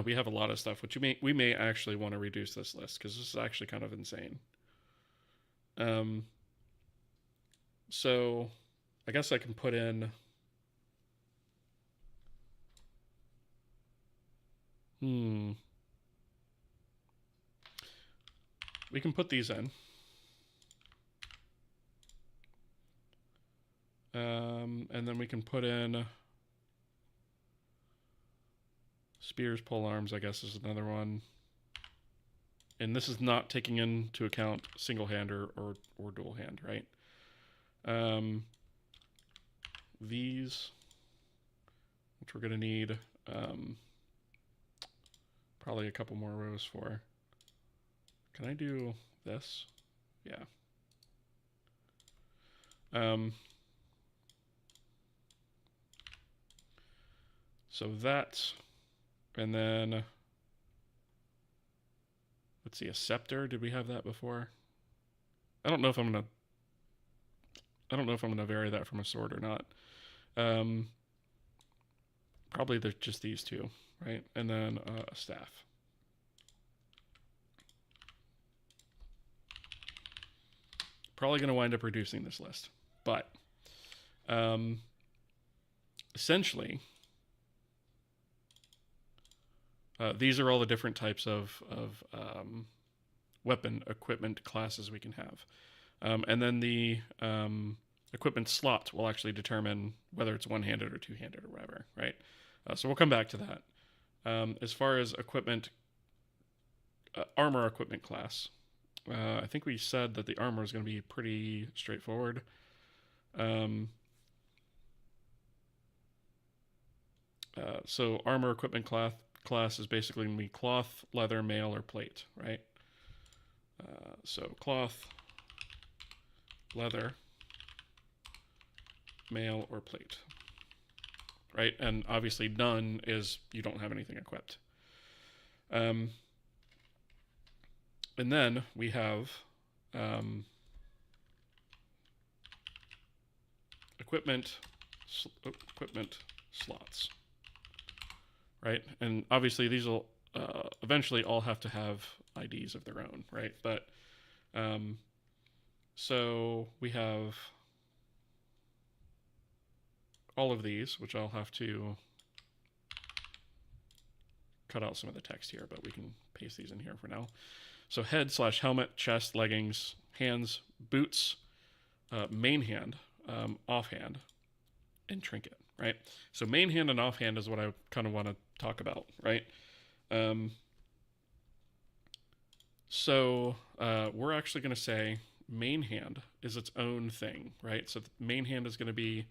We have a lot of stuff, which we may actually want to reduce this list because this is actually kind of insane. So I guess I can put in. We can put these in. And then we can put in spears, polearms, I guess is another one. And this is not taking into account single hand or dual hand, right? These, which we're going to need probably a couple more rows for. Can I do this? Yeah. So that, and then let's see, a scepter. Did we have that before? I don't know if I'm gonna vary that from a sword or not. Probably there's just these two, right? And then a staff. Probably going to wind up reducing this list, but essentially, these are all the different types of weapon equipment classes we can have, and then the equipment slot will actually determine whether it's one-handed or two-handed or whatever, right? So we'll come back to that. As far as equipment, armor equipment class, I think we said that the armor is going to be pretty straightforward. So armor equipment class is basically going to be cloth, leather, mail, or plate, right? So cloth, leather, mail, or plate, right? And obviously none is you don't have anything equipped. And then we have um, equipment slots, right? And obviously these will eventually all have to have IDs of their own, right? But so we have all of these, which I'll have to cut out some of the text here, but we can paste these in here for now. So head / helmet, chest, leggings, hands, boots, main hand, offhand, and trinket, right? So main hand and offhand is what I kind of want to talk about, right? So we're actually going to say main hand is its own thing, right? So the main hand is going to be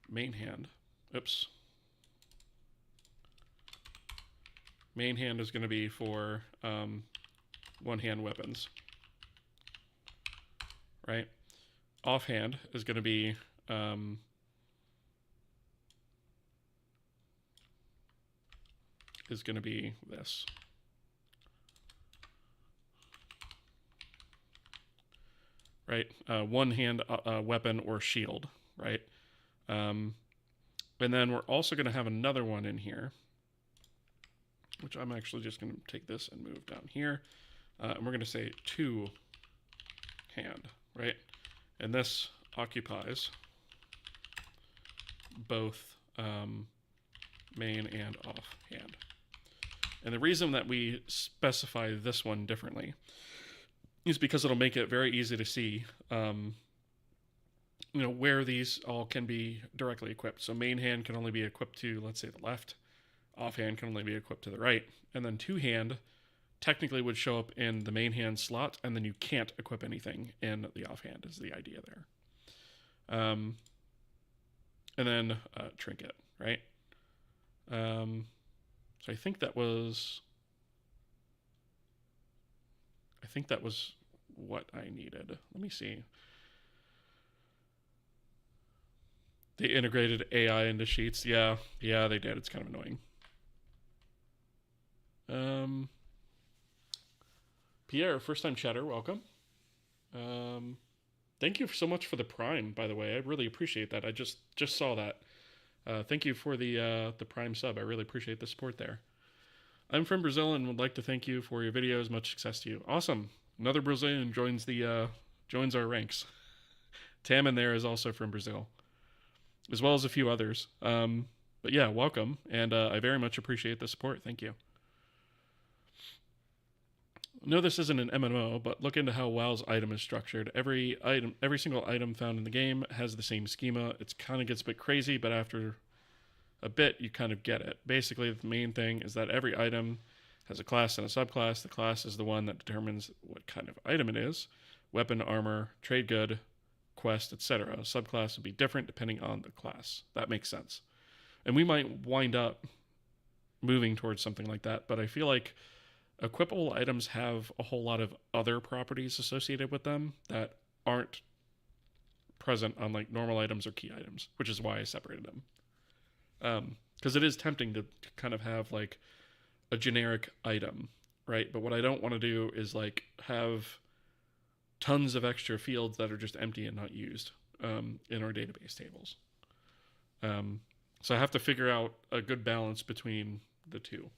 main hand. Oops. Main hand is going to be for one-hand weapons, right? Offhand is going to be this, right? One-hand weapon or shield, right? And then we're also going to have another one in here, which I'm actually just going to take this and move down here. And we're going to say two hand, right? And this occupies both main and off hand. And the reason that we specify this one differently is because it'll make it very easy to see where these all can be directly equipped. So main hand can only be equipped to, let's say, the left. Offhand can only be equipped to the right. And then two hand technically would show up in the main hand slot, and then you can't equip anything in the offhand is the idea there. And then trinket, right? So I think that was what I needed. Let me see. They integrated AI into Sheets. Yeah, they did. It's kind of annoying. Pierre, first time chatter, welcome. Thank you so much for the Prime, by the way. I really appreciate that. I just saw that. Thank you for the Prime sub. I really appreciate the support there. I'm from Brazil and would like to thank you for your videos. Much success to you. Awesome. Another Brazilian joins our ranks. Tam in there is also from Brazil, as well as a few others. But yeah, welcome, and I very much appreciate the support. Thank you. No, this isn't an MMO, but look into how WoW's item is structured. Every single item found in the game has the same schema. It kind of gets a bit crazy, but after a bit, you kind of get it. Basically, the main thing is that every item has a class and a subclass. The class is the one that determines what kind of item it is. Weapon, armor, trade good, quest, etc. Subclass would be different depending on the class. That makes sense. And we might wind up moving towards something like that, but I feel like equipable items have a whole lot of other properties associated with them that aren't present on like normal items or key items, which is why I separated them. Because it is tempting to kind of have like a generic item, right? But what I don't want to do is like have tons of extra fields that are just empty and not used in our database tables. So I have to figure out a good balance between the two.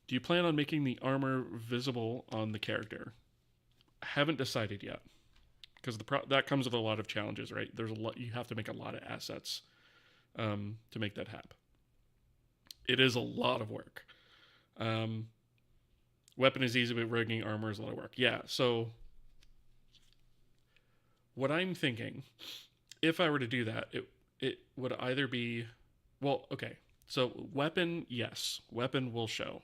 Do you plan on making the armor visible on the character? I haven't decided yet, because that comes with a lot of challenges, right? There's a lot, you have to make a lot of assets to make that happen. It is a lot of work. Weapon is easy, but rigging armor is a lot of work. Yeah, so what I'm thinking, if I were to do that, it would either be, well, okay, so weapon, yes, weapon will show.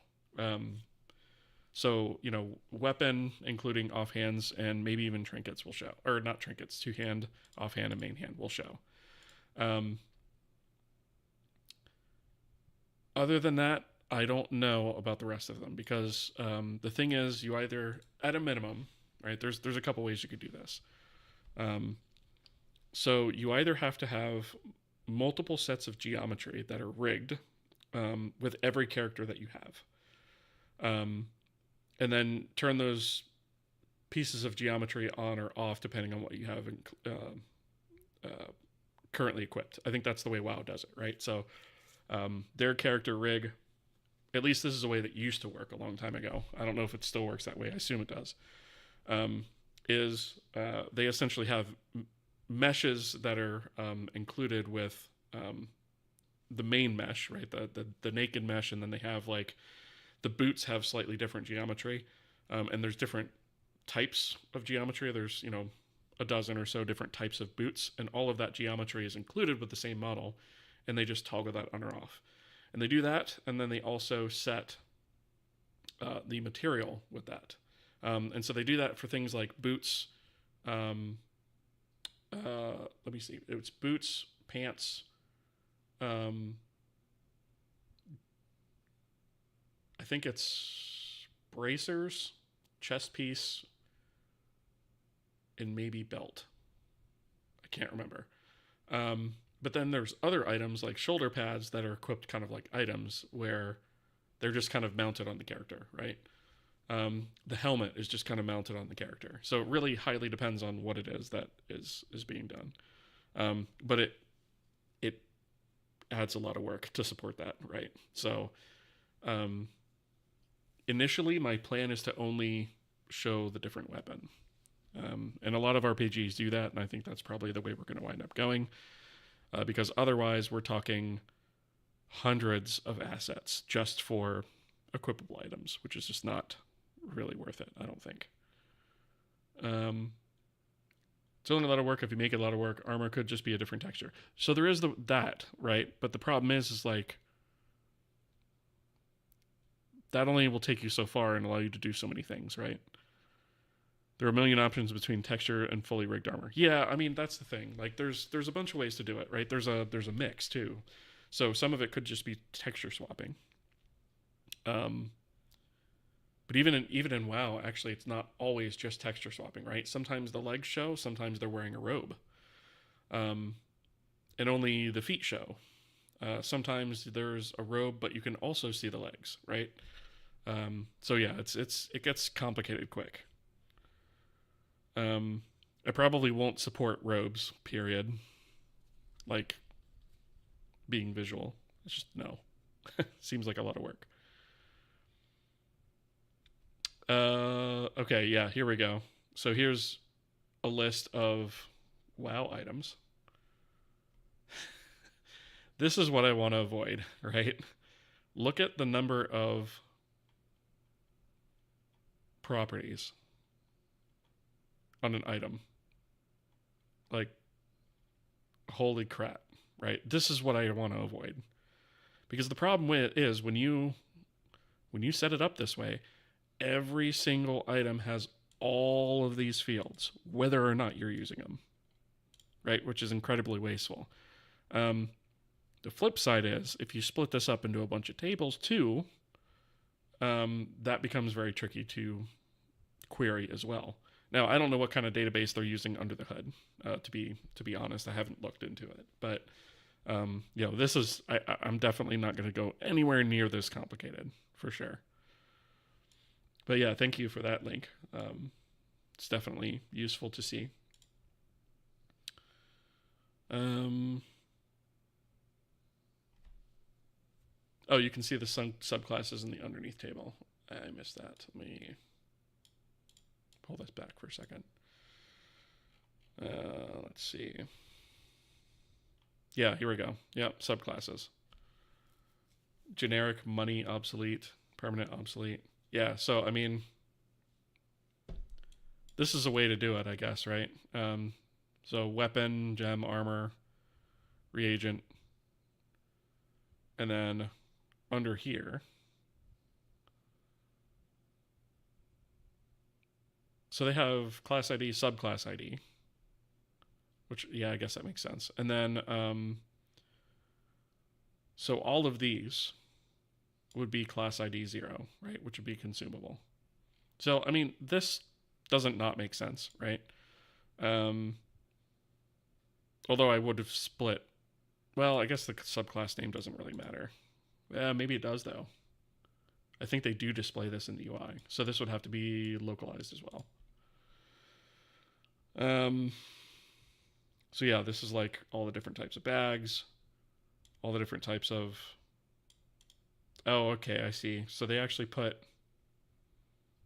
So, weapon, including offhands and maybe even trinkets will show. Or not trinkets, two-hand, offhand, and main hand will show. Other than that, I don't know about the rest of them because the thing is, you either, at a minimum, right, there's a couple ways you could do this. So you either have to have multiple sets of geometry that are rigged with every character that you have. and then turn those pieces of geometry on or off depending on what you have currently equipped. I think that's the way WoW does it, right? So their character rig, at least this is a way that used to work a long time ago. I don't know if it still works that way. I assume it does. They essentially have meshes that are included with the main mesh, right? The naked mesh, and then they have like the boots have slightly different geometry, and there's different types of geometry. There's a dozen or so different types of boots, and all of that geometry is included with the same model, and they just toggle that on or off. And they do that, and then they also set the material with that. And so they do that for things like boots. Let me see. It's boots, pants. I think it's bracers, chest piece, and maybe belt. I can't remember. But then there's other items like shoulder pads that are equipped kind of like items where they're just kind of mounted on the character, right? The helmet is just kind of mounted on the character. So it really highly depends on what it is that is being done. But it adds a lot of work to support that, right? So initially my plan is to only show the different weapon. And a lot of RPGs do that, and I think that's probably the way we're going to wind up going. Because otherwise we're talking hundreds of assets just for equipable items, which is just not really worth it, I don't think. It's only a lot of work if you make it a lot of work. Armor could just be a different texture. So there is that, right? But the problem is like that only will take you so far and allow you to do so many things, right? There are a million options between texture and fully rigged armor. Yeah, I mean that's the thing. Like there's a bunch of ways to do it, right? There's a mix too. So some of it could just be texture swapping. But even in WoW, actually, it's not always just texture swapping, right? Sometimes the legs show, sometimes they're wearing a robe, and only the feet show. Sometimes there's a robe, but you can also see the legs, right? So yeah, it gets complicated quick. I probably won't support robes, period. Like being visual. It's just no. Seems like a lot of work. Okay, yeah, here we go. So here's a list of WoW items. This is what I want to avoid, right? Look at the number of properties on an item. Like, holy crap, right? This is what I want to avoid. Because the problem with it is when you set it up this way, every single item has all of these fields, whether or not you're using them, right? Which is incredibly wasteful. The flip side is if you split this up into a bunch of tables too, that becomes very tricky to query as well. Now, I don't know what kind of database they're using under the hood. To be honest, I haven't looked into it, but this is I'm definitely not going to go anywhere near this complicated for sure. But yeah, thank you for that link. It's definitely useful to see. Oh, you can see the subclasses in the underneath table. I missed that. Let me pull this back for a second. Let's see. Yeah, here we go. Yep, subclasses. Generic, money, obsolete, permanent, obsolete. Yeah, so, I mean, this is a way to do it, I guess, right? So weapon, gem, armor, reagent, and then under here. So they have class ID, subclass ID, which, yeah, I guess that makes sense. And then, so all of these would be class ID 0, right? Which would be consumable. So, I mean, this doesn't not make sense, right? Although I would have split. Well, I guess the subclass name doesn't really matter. Maybe it does, though. I think they do display this in the UI. So this would have to be localized as well. So yeah, this is like all the different types of bags, all the different types of... Oh, okay, I see. So they actually put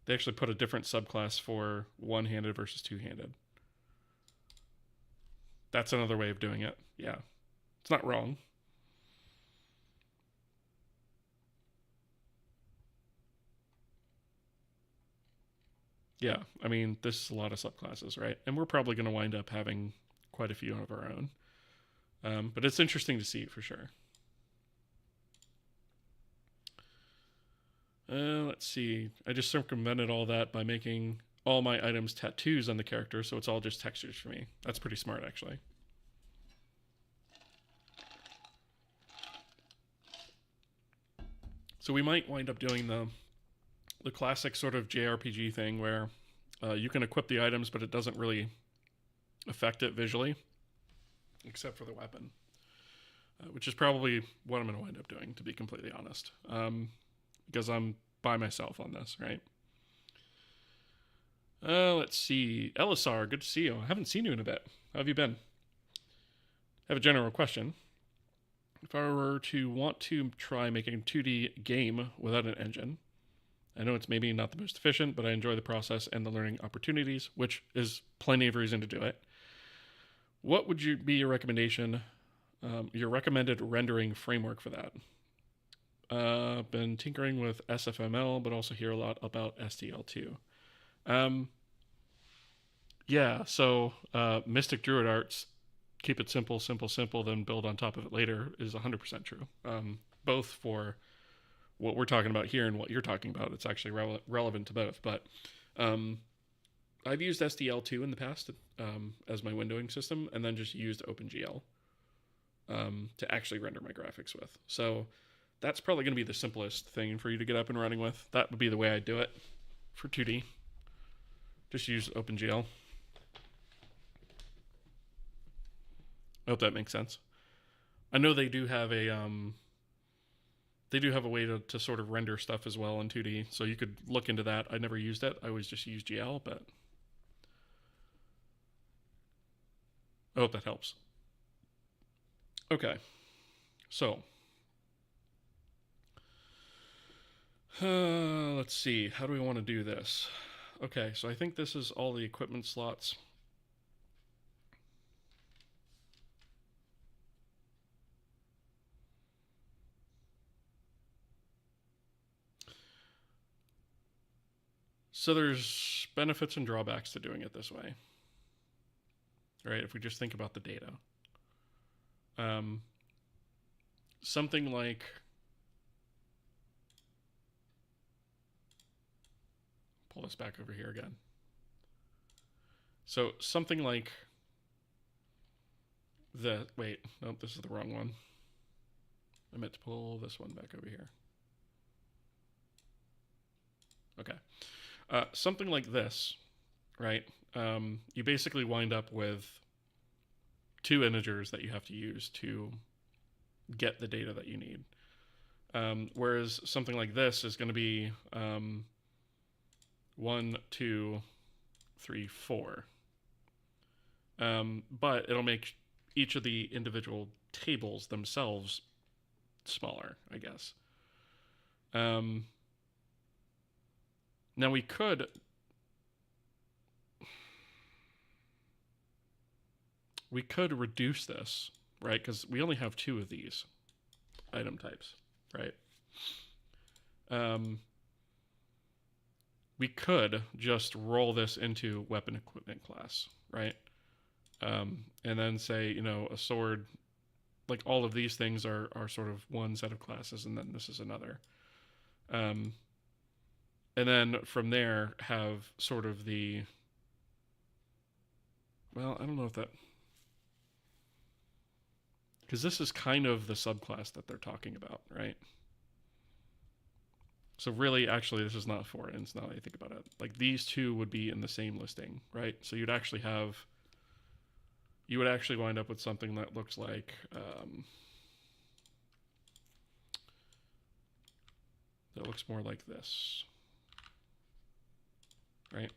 a different subclass for one-handed versus two-handed. That's another way of doing it. Yeah. It's not wrong. Yeah, I mean, this is a lot of subclasses, right? And we're probably going to wind up having quite a few of our own. But it's interesting to see for sure. Let's see. I just circumvented all that by making all my items tattoos on the character, so it's all just textures for me. That's pretty smart, actually. So we might wind up doing the classic sort of JRPG thing where you can equip the items, but it doesn't really affect it visually, except for the weapon, which is probably what I'm going to wind up doing, to be completely honest, because I'm by myself on this, right? Let's see. Elisar, good to see you. I haven't seen you in a bit. How have you been? I have a general question. If I were to want to try making a 2D game without an engine, I know it's maybe not the most efficient, but I enjoy the process and the learning opportunities, which is plenty of reason to do it. What would be your recommendation, your recommended rendering framework for that? I've been tinkering with SFML, but also hear a lot about STL2. Yeah, so Mystic Druid Arts, keep it simple, simple, simple, then build on top of it later is 100% true. Both for what we're talking about here and what you're talking about. It's actually relevant to both. But I've used STL2 in the past as my windowing system, and then just used OpenGL to actually render my graphics with. So that's probably going to be the simplest thing for you to get up and running with. That would be the way I'd do it for 2D. Just use OpenGL. I hope that makes sense. I know they do have a way to sort of render stuff as well in 2D, so you could look into that. I never used it. I always just used GL, but I hope that helps. Okay, so let's see. How do we want to do this? Okay, so I think this is all the equipment slots. So there's benefits and drawbacks to doing it this way, right? If we just think about the data. Something like... Pull this back over here again. So something like the... Wait, nope, this is the wrong one. I meant to pull this one back over here. Okay. Something like this, right? You basically wind up with two integers that you have to use to get the data that you need. Whereas something like this is going to be 1, 2, 3, 4. But it'll make each of the individual tables themselves smaller, I guess. Now we could reduce this, right? Because we only have 2 of these item types, right? We could just roll this into weapon equipment class, right? And then say, you know, a sword, like all of these things are sort of one set of classes, and then this is another. And then from there have sort of the... Well, I don't know if that... Because this is kind of the subclass that they're talking about, right? So really, actually, this is not 4ins now that I think about it. Like, these two would be in the same listing, right? So you'd actually have... You would actually wind up with something that looks like... that looks more like this, right?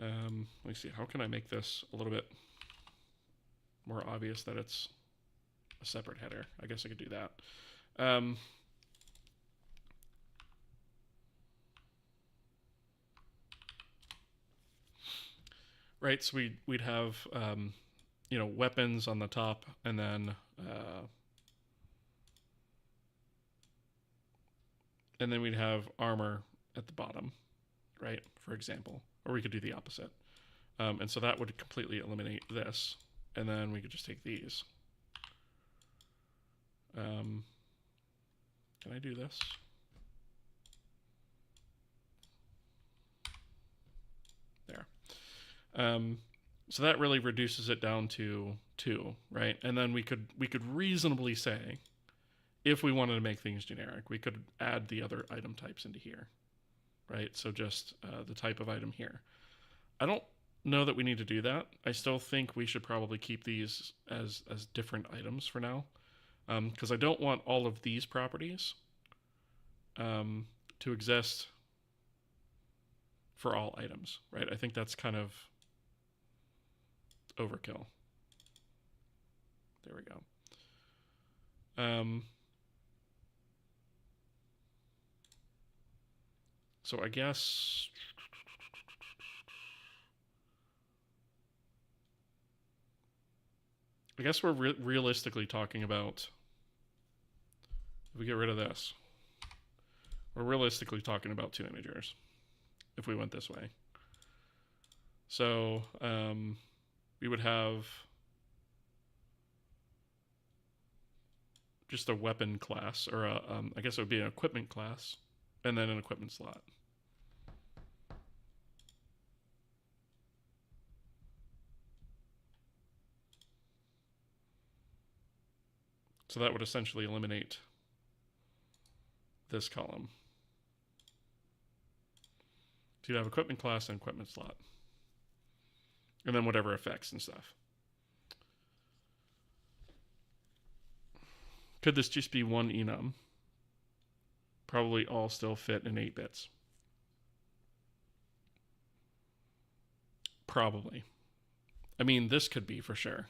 Let me see, how can I make this a little bit more obvious that it's a separate header? I guess I could do that. Right, so we'd have, you know, weapons on the top, and then we'd have armor at the bottom, right, for example. Or we could do the opposite. And so that would completely eliminate this. And then we could just take these. Can I do this? There. So that really reduces it down to 2, right? And then we could reasonably say, if we wanted to make things generic, we could add the other item types into here, right? So just the type of item here. I don't know that we need to do that. I still think we should probably keep these as different items for now, because I don't want all of these properties to exist for all items, right? I think that's kind of overkill. There we go. So I guess we're realistically talking about, if we get rid of this, we're realistically talking about 2 integers if we went this way. So we would have just a weapon class, or I guess it would be an equipment class, and then an equipment slot. So that would essentially eliminate this column. So you'd have equipment class and equipment slot. And then whatever effects and stuff. Could this just be one enum? Probably all still fit in 8 bits. Probably. I mean, this could be for sure.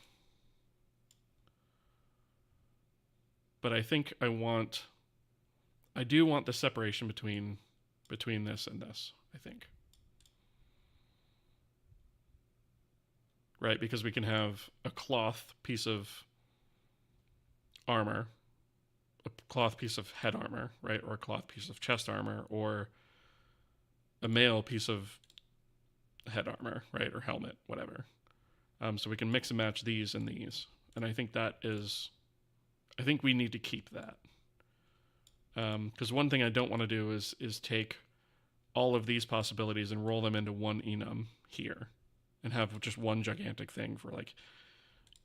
But I think I do want the separation between this and this, I think. Right, because we can have a cloth piece of armor, a cloth piece of head armor, right, or a cloth piece of chest armor, or a mail piece of head armor, right, or helmet, whatever. So we can mix and match these and these. And I think I think we need to keep that. Because one thing I don't want to do is take all of these possibilities and roll them into one enum here and have just one gigantic thing for like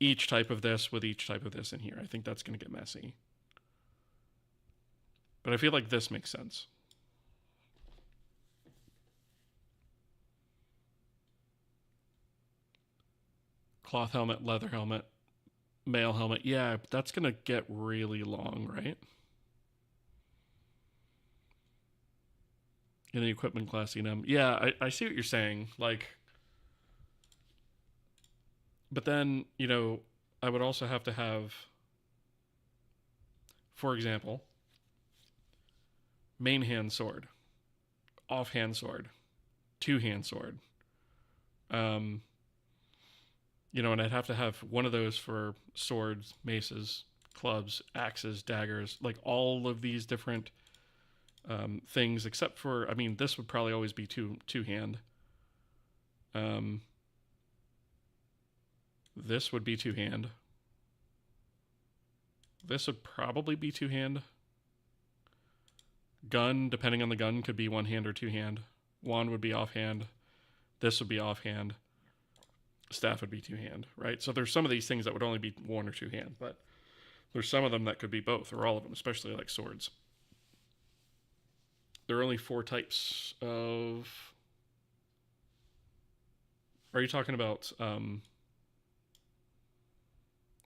each type of this with each type of this in here. I think that's going to get messy. But I feel like this makes sense. Cloth helmet, leather helmet, mail helmet. Yeah, that's going to get really long, right? In the equipment class enum. Yeah, I see what you're saying. Like, but then, you know, I would also have to have, for example, main hand sword, offhand sword, two-hand sword. You know, and I'd have to have one of those for swords, maces, clubs, axes, daggers, like all of these different things, except for, I mean, this would probably always be two-hand. This would be two-hand. This would probably be two-hand. Gun, depending on the gun, could be one-hand or two-hand. Wand would be offhand. This would be offhand. Staff would be two-hand, right? So there's some of these things that would only be one or two-hand, but there's some of them that could be both, or all of them, especially like swords. There are only 4 types of... Are you talking about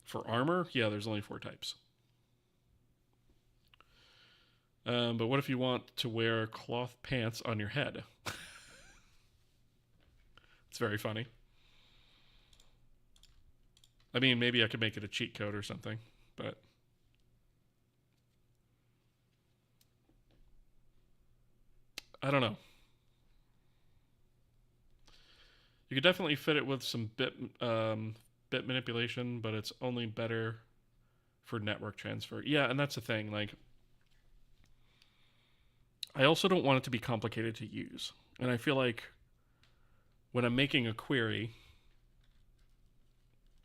for armor? Yeah, there's only 4 types. But what if you want to wear cloth pants on your head? It's very funny. I mean, maybe I could make it a cheat code or something, but I don't know. You could definitely fit it with some bit manipulation, but it's only better for network transfer. Yeah, and that's the thing. Like, I also don't want it to be complicated to use, and I feel like when I'm making a query,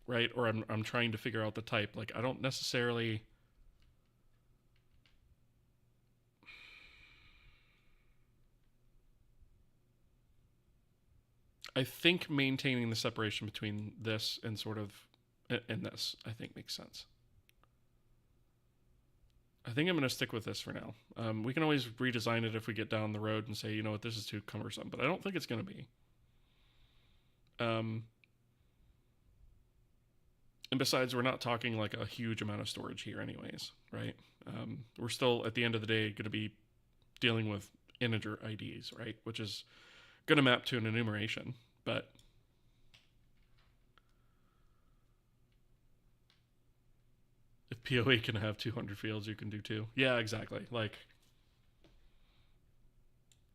right, or I'm trying to figure out the type, like I don't necessarily. I think maintaining the separation between this and sort of and this, I think makes sense. I think I'm going to stick with this for now. We can always redesign it if we get down the road and say, you know what, this is too cumbersome, but I don't think it's going to be. And besides, we're not talking like a huge amount of storage here, anyways, right? We're still, at the end of the day, going to be dealing with integer IDs, right? Which is going to map to an enumeration, but if POE can have 200 fields, you can do too. Yeah, exactly. Like,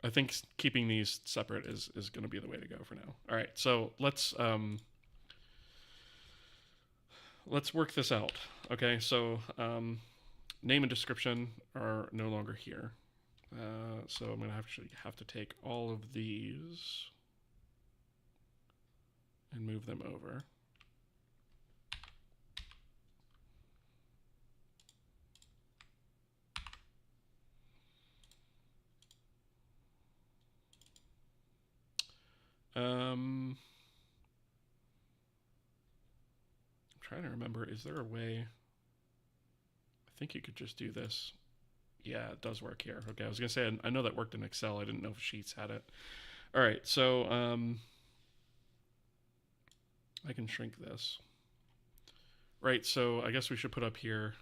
I think keeping these separate is going to be the way to go for now. All right, so let's work this out. Okay, so name and description are no longer here. So I'm going to actually have to take all of these and move them over. I'm trying to remember, is there a way? I think you could just do this. Yeah, it does work here. Okay, I was going to say, I know that worked in Excel. I didn't know if Sheets had it. All right, so I can shrink this. Right, so I guess we should put up here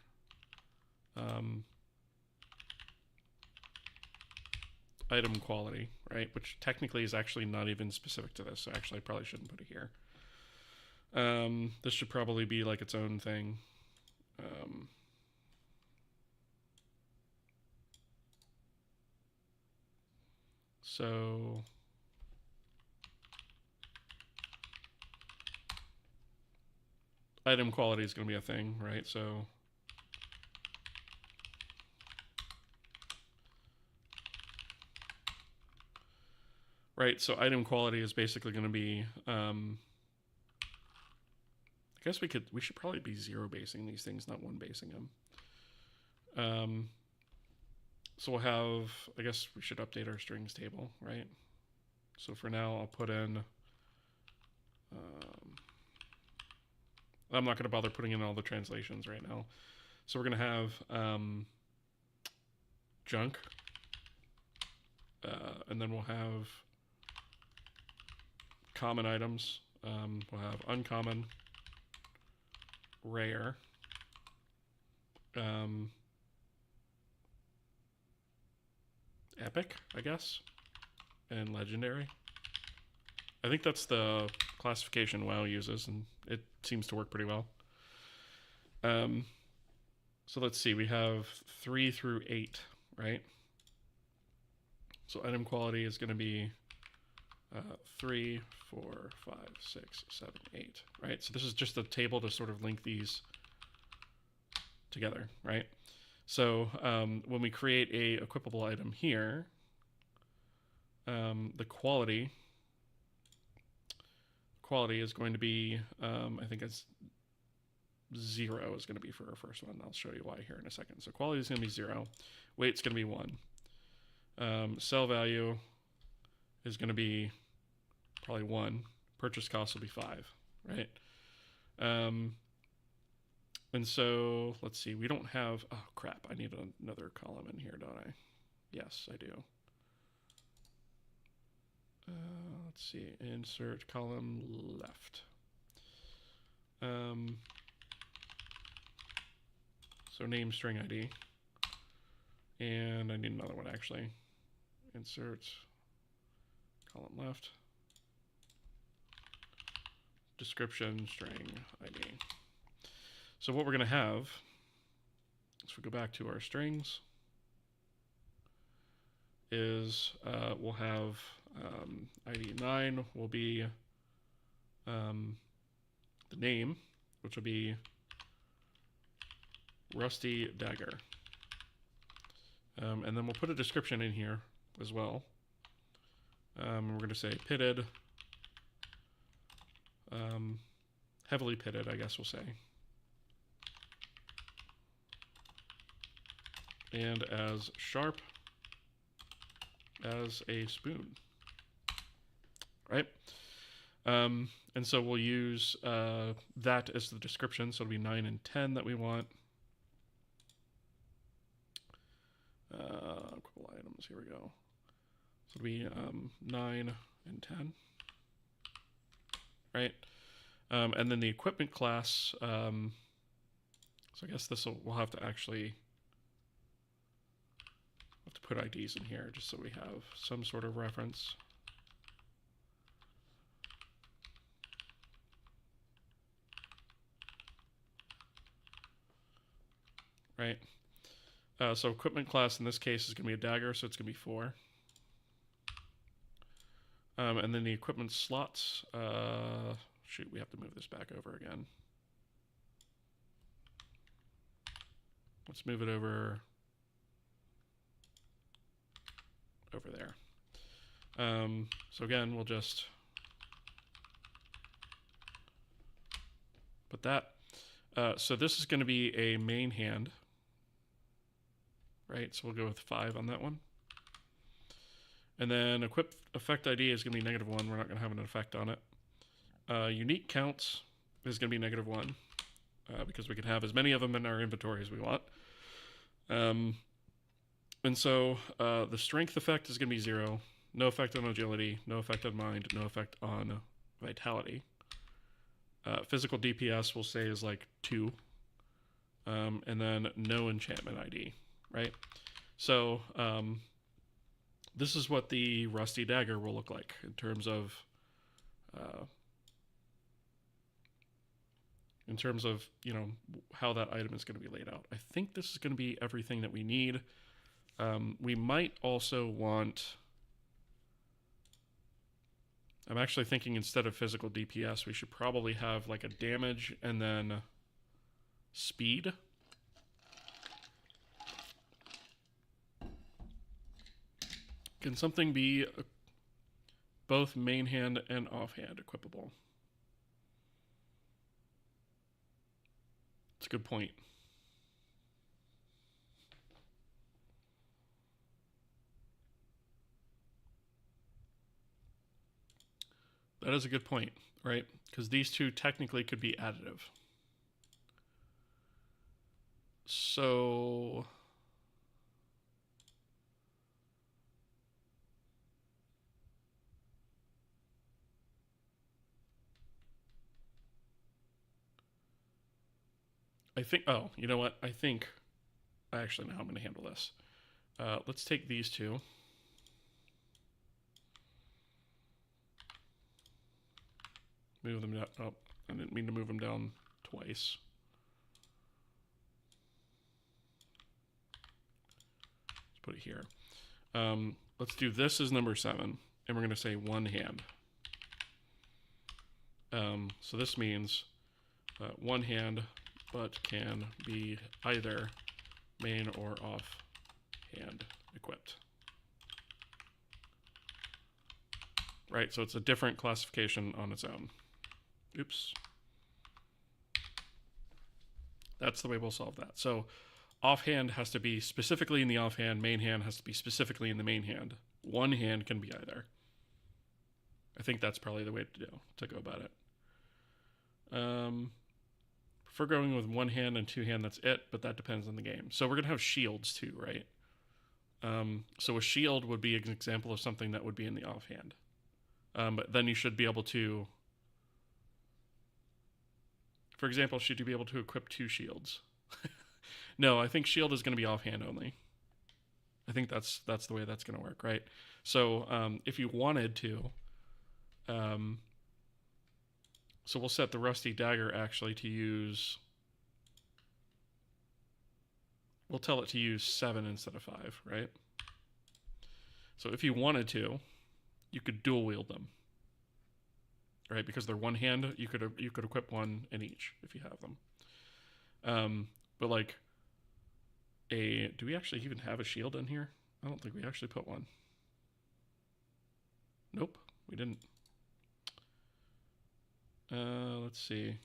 item quality, right? Which technically is actually not even specific to this, so actually I probably shouldn't put it here. This should probably be like its own thing. So item quality is going to be a thing, right? So so item quality is basically going to be I guess we should probably be zero basing these things, not one basing them. So we'll have, I guess we should update our strings table, right? So for now, I'll put in, I'm not going to bother putting in all the translations right now. So we're going to have junk, and then we'll have common items. We'll have uncommon, rare, epic, I guess, and legendary. I think that's the classification WoW uses, and it seems to work pretty well. So let's see, we have 3 through 8, right? So item quality is going to be 3, 4, 5, 6, 7, 8, right? So this is just a table to sort of link these together, right? So when we create a equipable item here, the quality is going to be, I think it's 0 is going to be for our first one. I'll show you why here in a second. So quality is going to be 0. Weight's going to be 1. Sell value is going to be probably 1. Purchase cost will be 5, right? And so let's see, we don't have, oh crap, I need another column in here, don't I? Yes, I do. Let's see, insert column left. So name string ID. And I need another one actually. Insert column left. Description string ID. So what we're going to have, if we go back to our strings, is we'll have ID 9 will be the name, which will be Rusty Dagger. And then we'll put a description in here as well. We're going to say pitted, heavily pitted, I guess we'll say. And as sharp as a spoon, right? And so we'll use that as the description. So it'll be 9 and 10 that we want. Equal items, here we go. So it'll be 9 and 10, right? And then the equipment class, so I guess we'll have to actually put IDs in here just so we have some sort of reference. Right. So equipment class in this case is going to be a dagger, so it's going to be 4. And then the equipment slots, shoot, we have to move this back over again. Let's move it over there. So again, we'll just put that. So this is going to be a main hand, right? So we'll go with 5 on that one. And then equip effect ID is going to be -1. We're not going to have an effect on it. Unique counts is going to be -1 because we can have as many of them in our inventory as we want. And so the strength effect is going to be 0. No effect on agility, no effect on mind, no effect on vitality. Physical DPS we'll say is like 2. And then no enchantment ID, right? So this is what the Rusty Dagger will look like in terms of you know, how that item is going to be laid out. I think this is going to be everything that we need. We might also want, I'm actually thinking instead of physical DPS, we should probably have like a damage and then speed. Can something be both main hand and offhand equipable? It's a good point. That is a good point, right? Because these two technically could be additive. So I think, oh, you know what? I think I actually know how I'm going to handle this. Let's take these two. Move them down. Oh, I didn't mean to move them down twice. Let's put it here. Let's do this as number 7, and we're going to say one hand. So this means one hand, but can be either main or off hand equipped. Right, so it's a different classification on its own. Oops. That's the way we'll solve that. So offhand has to be specifically in the offhand, main hand has to be specifically in the main hand. One hand can be either. I think that's probably the way to go about it. For going with one hand and two hand, that's it, but that depends on the game. So we're going to have shields too, right? So a shield would be an example of something that would be in the offhand. But then you should be able to, for example, should you be able to equip 2 shields? No, I think shield is going to be offhand only. I think that's the way that's going to work, right? So if you wanted to, so we'll set the Rusty Dagger actually to use, we'll tell it to use 7 instead of 5, right? So if you wanted to, you could dual wield them, right? Because they're one hand, you could equip one in each if you have them. But like do we actually even have a shield in here? I don't think we actually put one. Nope, we didn't. Let's see.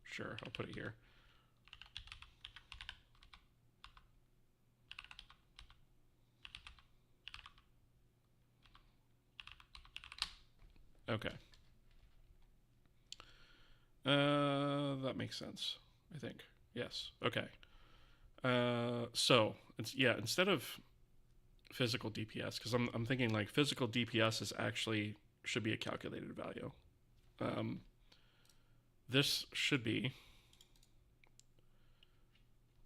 Sure, I'll put it here. Okay. That makes sense, I think. Yes. Okay. So instead of physical DPS, because I'm thinking like physical DPS is actually should be a calculated value. This should be.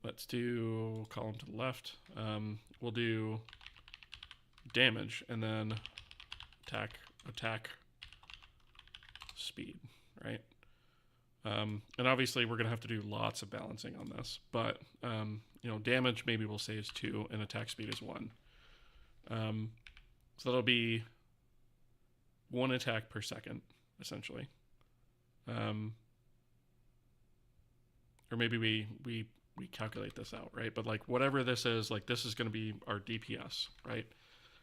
Let's do column to the left. We'll do damage and then attack speed, right? And obviously we're gonna have to do lots of balancing on this, but damage maybe we'll say is 2 and attack speed is 1. So that'll be 1 attack per second, essentially. Or maybe we calculate this out, right? But like whatever this is, like this is going to be our DPS, right?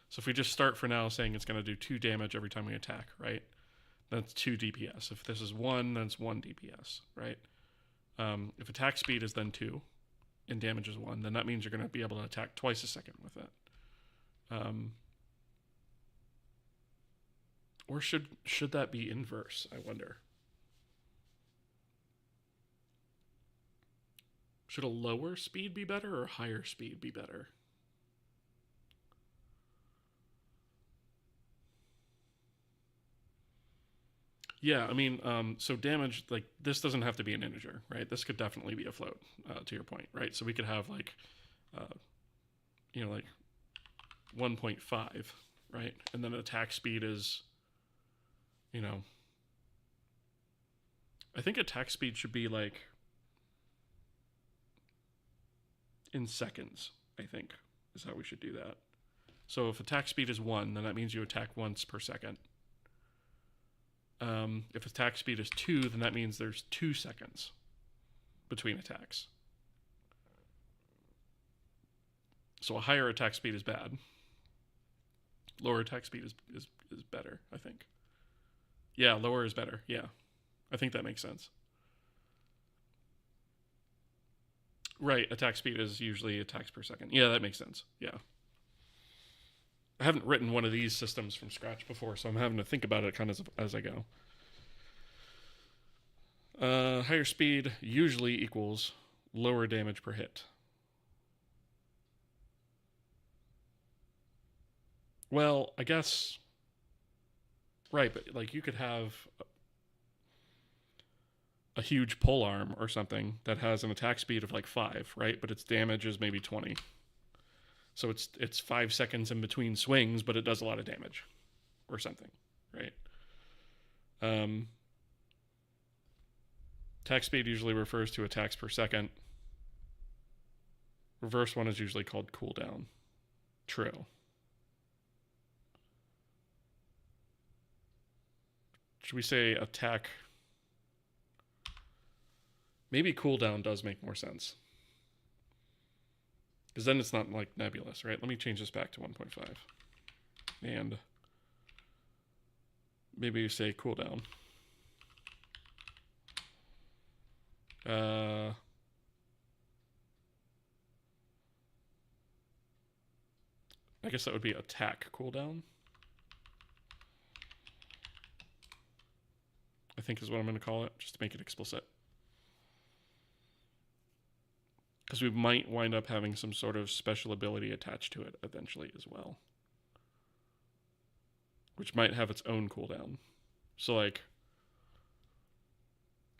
So if we just start for now saying it's going to do 2 damage every time we attack, right? That's 2 DPS. If this is 1, then it's 1 DPS, right? If attack speed is then 2 and damage is 1, then that means you're going to be able to attack twice a second with it. Or should that be inverse, I wonder? Should a lower speed be better or a higher speed be better? Yeah, I mean, so damage, like, this doesn't have to be an integer, right? This could definitely be a float, to your point, right? So we could have, like, like 1.5, right? And then attack speed is, I think attack speed should be, like, in seconds, I think, is how we should do that. So if attack speed is 1, then that means you attack once per second. If attack speed is 2, then that means there's 2 seconds between attacks. So a higher attack speed is bad. Lower attack speed is better, I think. Yeah, lower is better. Yeah, I think that makes sense. Right, attack speed is usually attacks per second. Yeah, that makes sense. Yeah. I haven't written one of these systems from scratch before, so I'm having to think about it kind of as I go. Higher speed usually equals lower damage per hit. Well, I guess... Right, but like you could have a huge pole arm or something that has an attack speed of like 5, right? But its damage is maybe 20. So it's 5 seconds in between swings, but it does a lot of damage or something, right? Attack speed usually refers to attacks per second. Reverse one is usually called cooldown. True. Should we say attack? Maybe cooldown does make more sense. Because then it's not like nebulous, right? Let me change this back to 1.5. And maybe you say cooldown. I guess that would be attack cooldown. I think is what I'm going to call it, just to make it explicit. Because we might wind up having some sort of special ability attached to it eventually as well. Which might have its own cooldown. So like,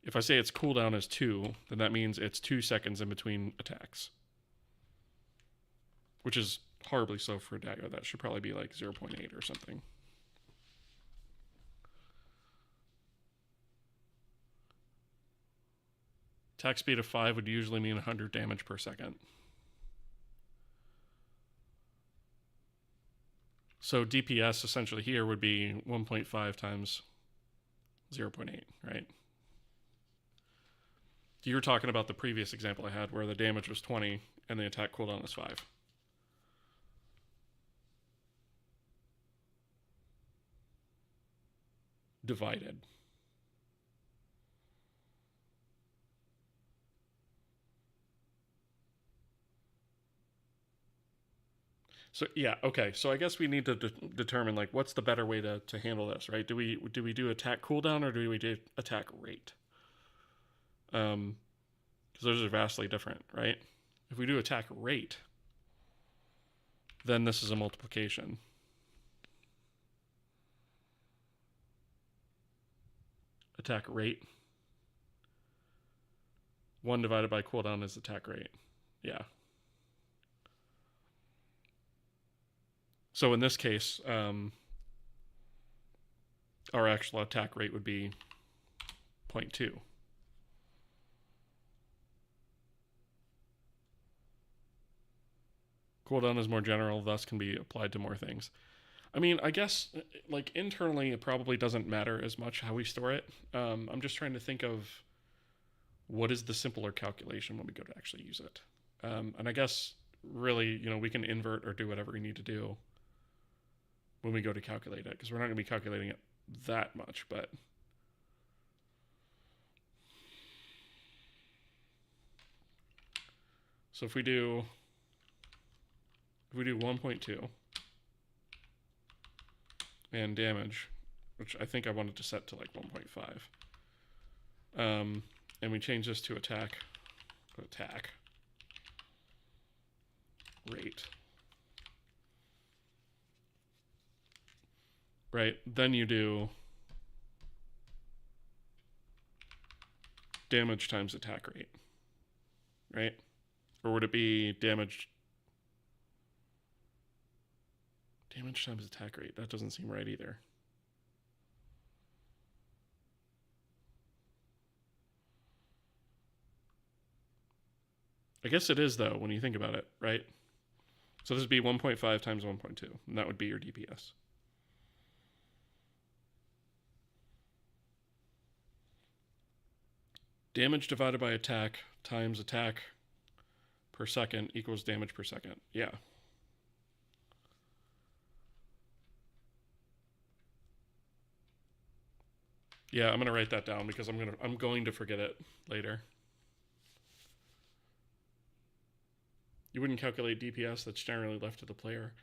if I say its cooldown is 2, then that means it's 2 seconds in between attacks. which is horribly slow for Dagger. That should probably be like 0.8 or something. Attack speed of 5 would usually mean 100 damage per second. So DPS essentially here would be 1.5 times 0.8, right? You were talking about the previous example I had where the damage was 20 and the attack cooldown was 5. Divided. So yeah, okay. So I guess we need to determine like what's the better way to handle this, right? Do we do attack cooldown or do we do attack rate? Because those are vastly different, right? If we do attack rate, then this is a multiplication. Attack rate. 1 divided by cooldown is attack rate. Yeah. So in this case, our actual attack rate would be 0.2. Cooldown is more general, thus can be applied to more things. I mean, I guess, like, internally, it probably doesn't matter as much how we store it. I'm just trying to think of what is the simpler calculation when we go to actually use it. And I guess, really, we can invert or do whatever we need to do when we go to calculate it, because we're not going to be calculating it that much, but... So if we do 1.2 and damage, which I think I wanted to set to like 1.5, and we change this to attack rate, right? Then you do damage times attack rate, right? Or would it be damage times attack rate? That doesn't seem right either. I guess it is, though, when you think about it, right? So this would be 1.5 times 1.2, and that would be your DPS. Damage divided by attack times attack per second equals damage per second. Yeah. Yeah, I'm going to write that down because I'm going to forget it later. You wouldn't calculate DPS, that's generally left to the player.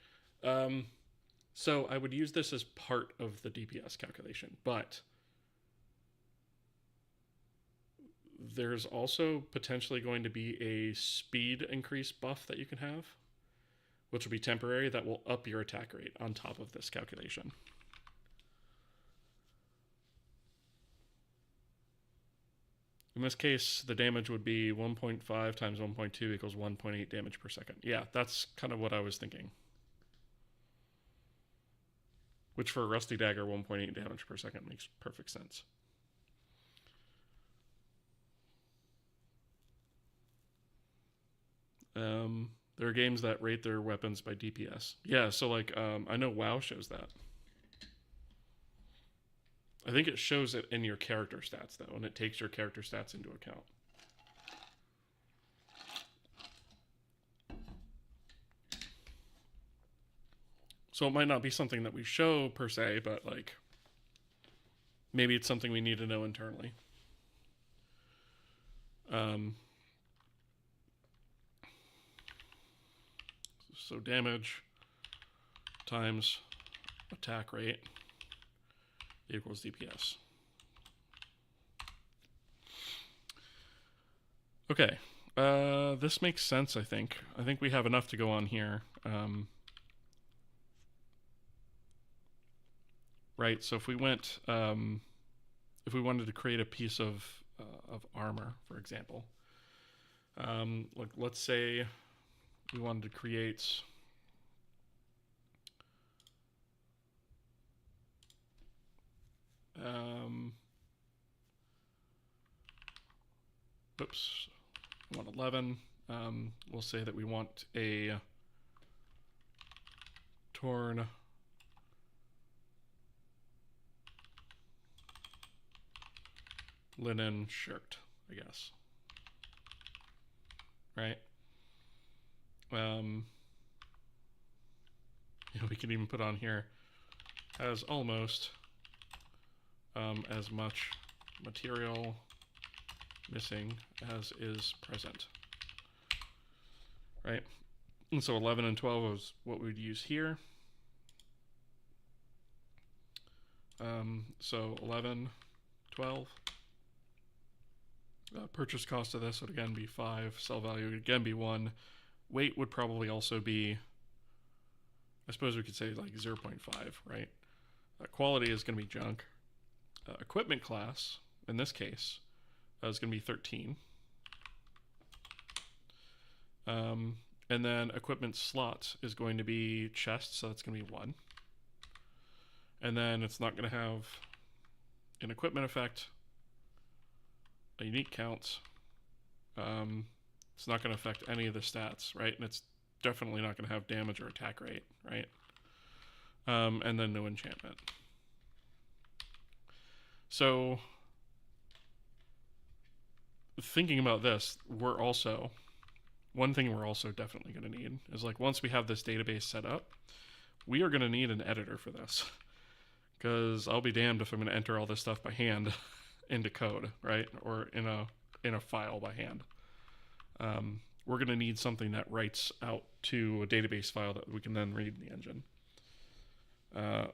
So I would use this as part of the DPS calculation, but there's also potentially going to be a speed increase buff that you can have, which will be temporary, that will up your attack rate on top of this calculation. In this case, the damage would be 1.5 times 1.2 equals 1.8 damage per second. Yeah, that's kind of what I was thinking. Which for a Rusty Dagger, 1.8 damage per second makes perfect sense. There are games that rate their weapons by DPS. Yeah, so like, I know WoW shows that. I think it shows it in your character stats, though, and it takes your character stats into account. So it might not be something that we show, per se, but, like, maybe it's something we need to know internally. So damage times attack rate equals DPS. Okay, this makes sense, I think. I think we have enough to go on here. Right, so if we went, if we wanted to create a piece of armor, for example, like let's say we wanted to create Oops, I want 11. We'll say that we want a torn linen shirt, I guess. Right? We can even put on here has almost as much material missing as is present. Right? And so 11 and 12 is what we'd use here. So 11, 12. Purchase cost of this would again be 5. Sell value would again be 1. Weight would probably also be, I suppose we could say like 0.5, right? Quality is going to be junk. Equipment class, in this case, is going to be 13. And then equipment slot is going to be chest, so that's going to be 1. And then it's not going to have an equipment effect, a unique count. It's not going to affect any of the stats, right? And it's definitely not going to have damage or attack rate, right? And then no enchantment. So thinking about this, one thing we're also definitely going to need is, like, once we have this database set up, we are going to need an editor for this. Because I'll be damned if I'm going to enter all this stuff by hand into code, right? Or in a file by hand. We're going to need something that writes out to a database file that we can then read in the engine.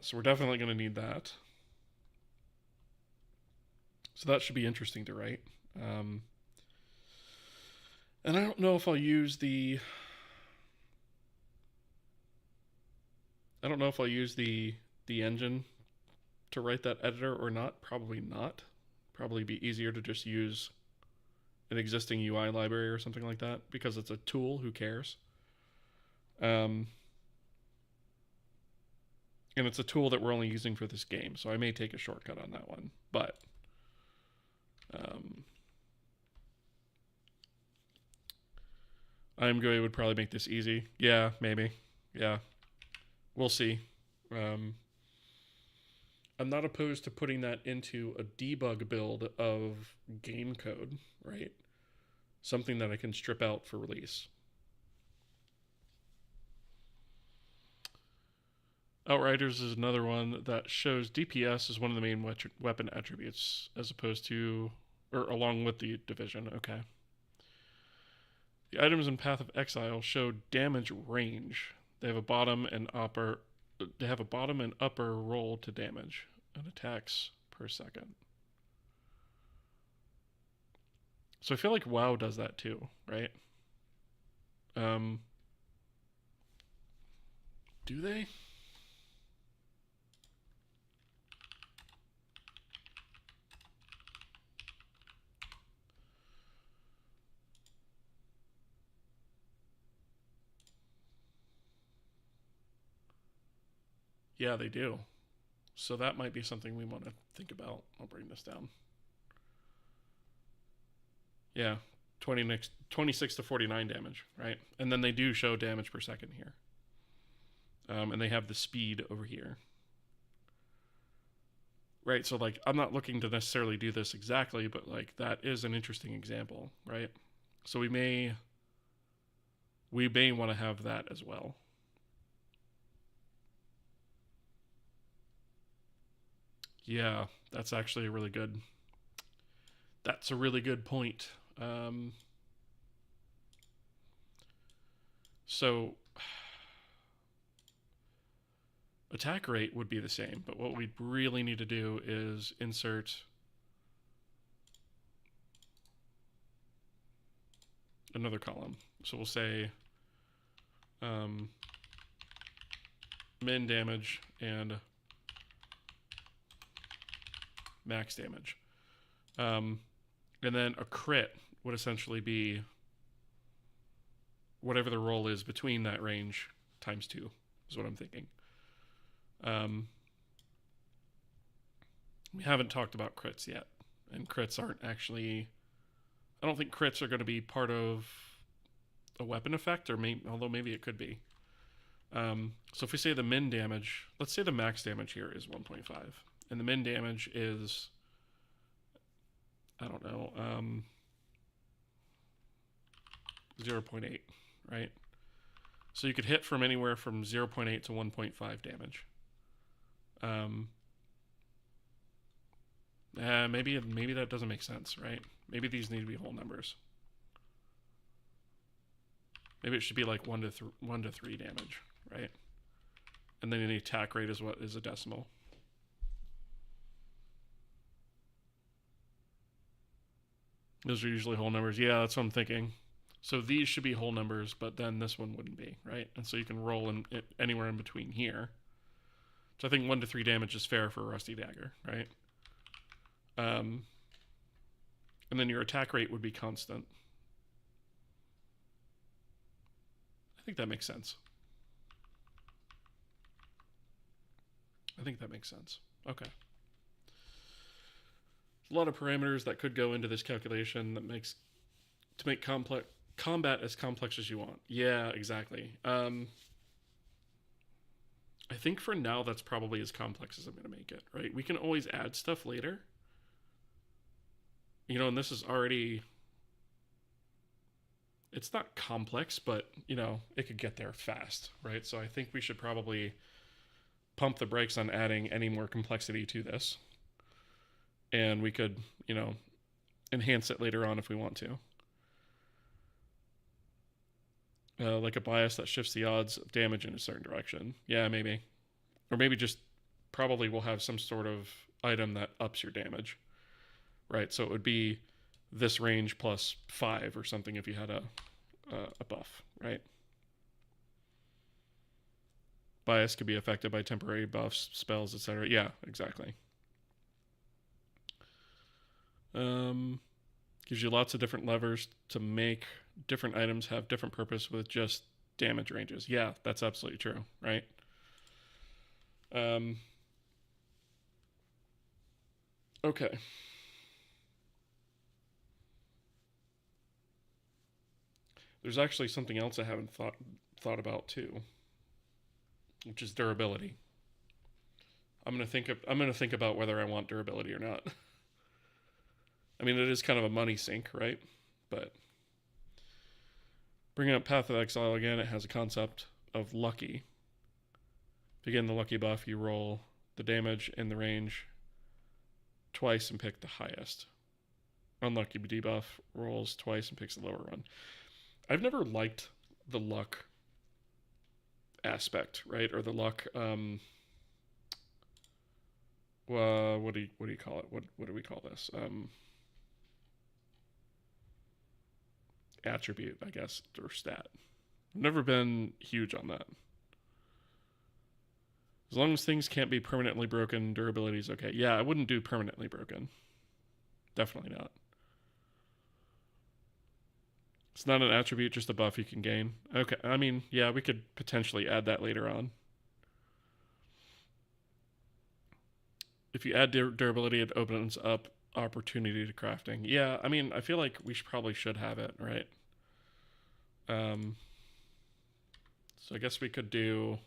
So we're definitely going to need that. So that should be interesting to write. And I don't know if I'll use the engine to write that editor or not. Probably not. Probably be easier to just use an existing UI library or something like that, because it's a tool. Who cares? And it's a tool that we're only using for this game, so I may take a shortcut on that one. But IMGUI would probably make this easy. Yeah, maybe. Yeah. We'll see. I'm not opposed to putting that into a debug build of game code, right? Something that I can strip out for release. Outriders is another one that shows DPS as one of the main weapon attributes, as opposed to, or along with the division. Okay. The items in Path of Exile show damage range. They have a bottom and upper roll to damage and attacks per second. So I feel like WoW does that too, right? Do they? Yeah, they do. So that might be something we want to think about. I'll bring this down. Yeah, 26 to 49 damage, right? And then they do show damage per second here. And they have the speed over here. Right, so like, I'm not looking to necessarily do this exactly, but like, that is an interesting example, right? So we may want to have that as well. Yeah, that's actually a really good point. So attack rate would be the same, but what we really need to do is insert another column. So we'll say min damage and max damage. And then a crit would essentially be whatever the roll is between that range times 2 is what I'm thinking. We haven't talked about crits yet, and crits aren't actually. I don't think crits are going to be part of a weapon effect, although maybe it could be. So if we say the min damage, let's say the max damage here is 1.5, and the min damage is, I don't know, 0.8, right? So you could hit from anywhere from 0.8 to 1.5 damage. Maybe that doesn't make sense, right? Maybe these need to be whole numbers. Maybe it should be like 1 to 3 damage, right? And then the attack rate is what is a decimal. Those are usually whole numbers. Yeah, that's what I'm thinking. So these should be whole numbers, but then this one wouldn't be, right? And so you can roll in anywhere in between here. So I think 1 to 3 damage is fair for a Rusty Dagger, right? And then your attack rate would be constant. I think that makes sense. Okay. A lot of parameters that could go into this calculation that makes to make combat as complex as you want. Yeah, exactly. I think for now that's probably as complex as I'm going to make it, right? We can always add stuff later. You know, and this is already, it's not complex, but, you know, it could get there fast, right? So I think we should probably pump the brakes on adding any more complexity to this. And we could, you know, enhance it later on if we want to. Like a bias that shifts the odds of damage in a certain direction. Yeah, maybe. Or maybe just probably we'll have some sort of item that ups your damage. Right, so it would be this range plus 5 or something if you had a buff, right? Bias could be affected by temporary buffs, spells, etc. Yeah, exactly. Gives you lots of different levers to make different items have different purpose with just damage ranges. Yeah, that's absolutely true, right? Okay. There's actually something else I haven't thought about too, which is durability. I'm gonna think about whether I want durability or not. I mean, it is kind of a money sink, right? But bringing up Path of Exile again, it has a concept of lucky. If you get in the lucky buff, you roll the damage in the range twice and pick the highest. Unlucky debuff rolls twice and picks the lower one. I've never liked the luck aspect, right? Or the luck. What do you call it? What do we call this? Attribute, I guess, or stat. I've never been huge on that. As long as things can't be permanently broken, durability is okay. Yeah, I wouldn't do permanently broken. Definitely not. It's not an attribute, just a buff you can gain. Okay, I mean, yeah, we could potentially add that later on. If you add durability, it opens up opportunity to crafting. Yeah, I mean, I feel like we probably should have it, right? So I guess we could do...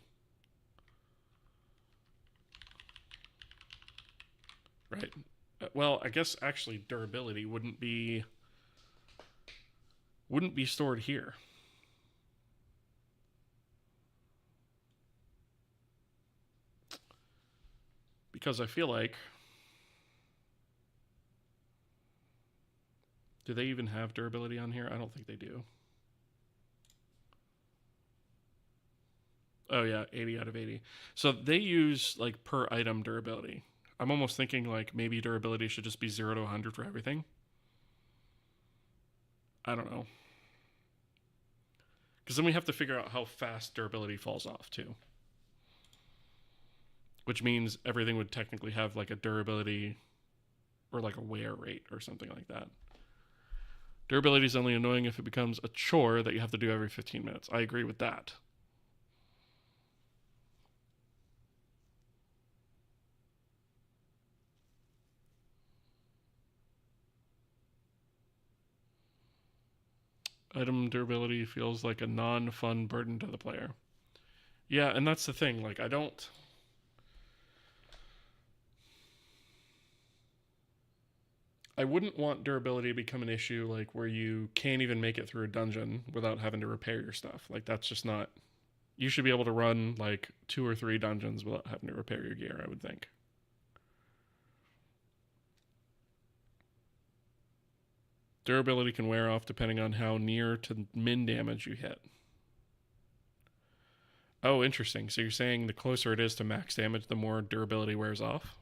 Right. Well, I guess actually durability wouldn't be stored here. Because I feel like, do they even have durability on here? I don't think they do. Oh yeah, 80 out of 80. So they use like per item durability. I'm almost thinking like maybe durability should just be 0 to 100 for everything. I don't know. Because then we have to figure out how fast durability falls off too. Which means everything would technically have like a durability or like a wear rate or something like that. Durability is only annoying if it becomes a chore that you have to do every 15 minutes. I agree with that. Item durability feels like a non-fun burden to the player. Yeah, and that's the thing. Like, I wouldn't want durability to become an issue like where you can't even make it through a dungeon without having to repair your stuff. Like, that's just not. You should be able to run like 2 or 3 dungeons without having to repair your gear, I would think. Durability can wear off depending on how near to min damage you hit. Oh, interesting. So you're saying the closer it is to max damage, the more durability wears off?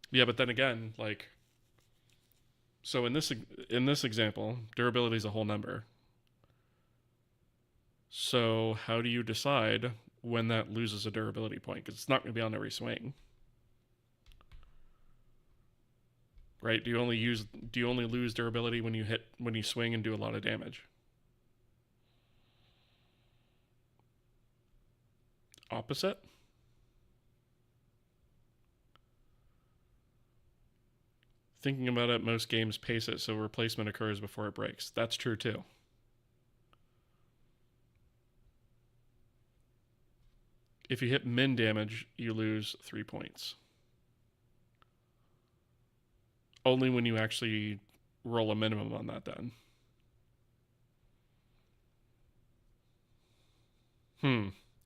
Yeah, but then again, like, so in this example, durability is a whole number. So how do you decide when that loses a durability point? Because it's not going to be on every swing, right? Do you only lose durability when you swing and do a lot of damage? Opposite? Thinking about it, most games pace it so replacement occurs before it breaks. That's true too. If you hit min damage, you lose 3 points. Only when you actually roll a minimum on that then.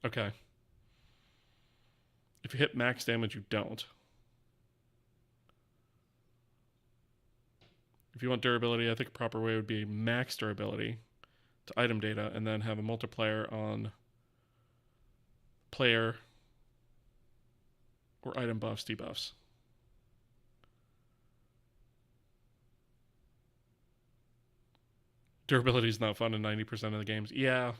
Okay. If you hit max damage, you don't. If you want durability, I think a proper way would be max durability to item data and then have a multiplier on player or item buffs, debuffs. Durability is not fun in 90% of the games. Yeah.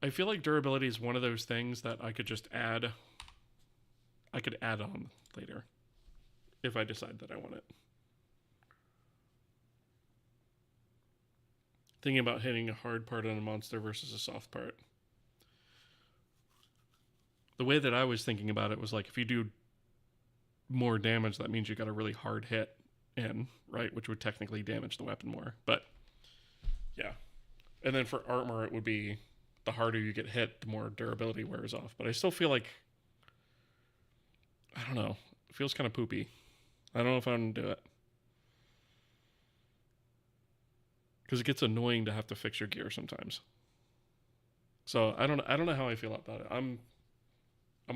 I feel like durability is one of those things that I could just add. I could add on later if I decide that I want it. Thinking about hitting a hard part on a monster versus a soft part. The way that I was thinking about it was like if you do more damage, that means you got a really hard hit in, right? Which would technically damage the weapon more. But yeah. And then for armor, it would be the harder you get hit, the more durability wears off. But I still feel like, I don't know, it feels kind of poopy. I don't know if I'm going to do it. Because it gets annoying to have to fix your gear sometimes. So I don't know how I feel about it. I'm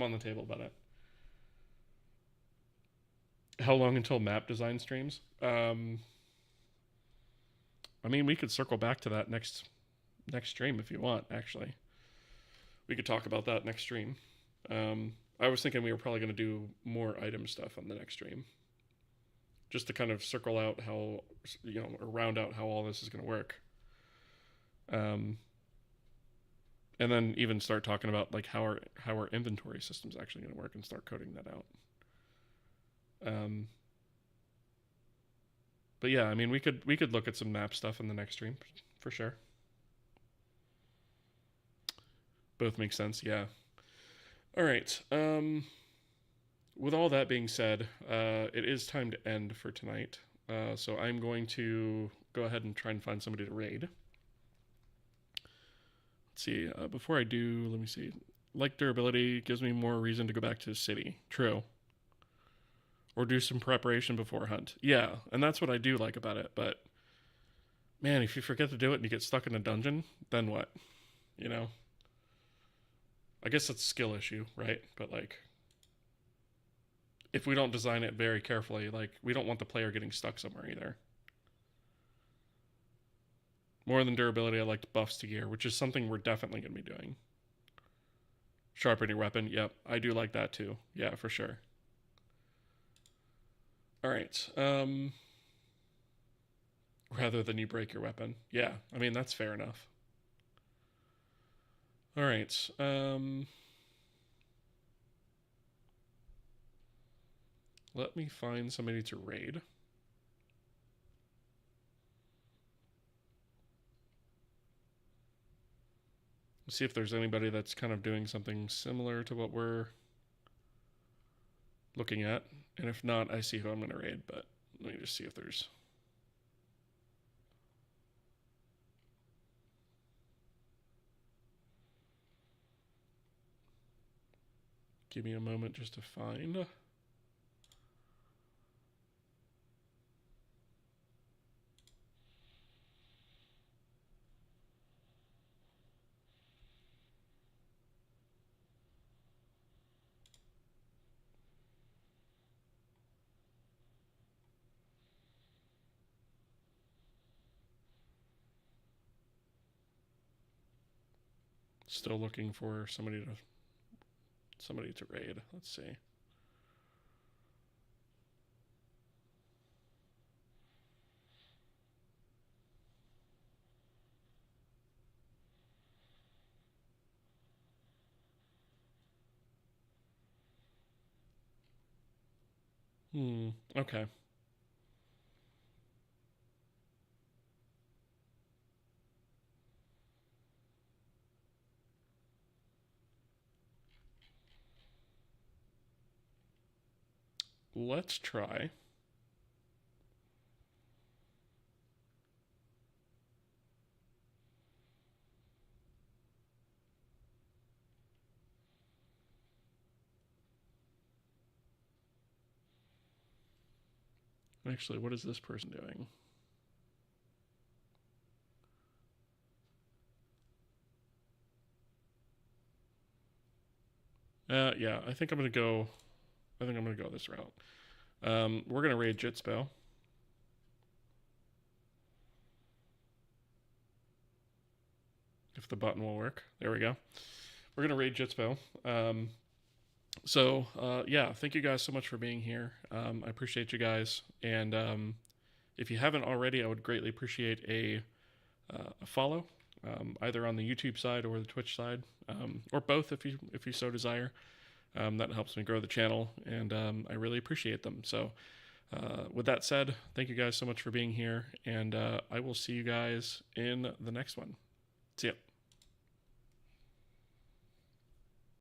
on the table about it. How long until map design streams? I mean, we could circle back to that next stream if you want. Actually, we could talk about that next stream. I was thinking we were probably going to do more item stuff on the next stream, just to kind of circle out how, or round out how all this is going to work. And then even start talking about like how our inventory system's actually going to work and start coding that out. But yeah, I mean, we could look at some map stuff in the next stream for sure. Both make sense, yeah. All right. With all that being said, it is time to end for tonight. So I'm going to go ahead and try and find somebody to raid. Let's see. Before I do, let me see. Like durability gives me more reason to go back to the city. True. Or do some preparation before hunt. Yeah, and that's what I do like about it. But man, if you forget to do it and you get stuck in a dungeon, then what? I guess that's a skill issue, right? But like, if we don't design it very carefully, like we don't want the player getting stuck somewhere either. More than durability, I liked buffs to gear, which is something we're definitely going to be doing. Sharpen your weapon. Yep, I do like that too. Yeah, for sure. All right. Rather than you break your weapon. Yeah, I mean, that's fair enough. All right. Let me find somebody to raid. See if there's anybody that's kind of doing something similar to what we're looking at. And if not, I see who I'm going to raid, but let me just see if there's Give me a moment just to find. Still looking for somebody to raid. Let's see. Okay. Let's try. Actually, what is this person doing? Yeah, I think I'm gonna go this route. We're gonna raid Jitspo. If the button will work. There we go. We're gonna raid Jitspo. Yeah, thank you guys so much for being here. I appreciate you guys, and if you haven't already, I would greatly appreciate a follow, either on the YouTube side or the Twitch side, or both if you so desire. That helps me grow the channel, and I really appreciate them. So, with that said, thank you guys so much for being here, and I will see you guys in the next one. See ya.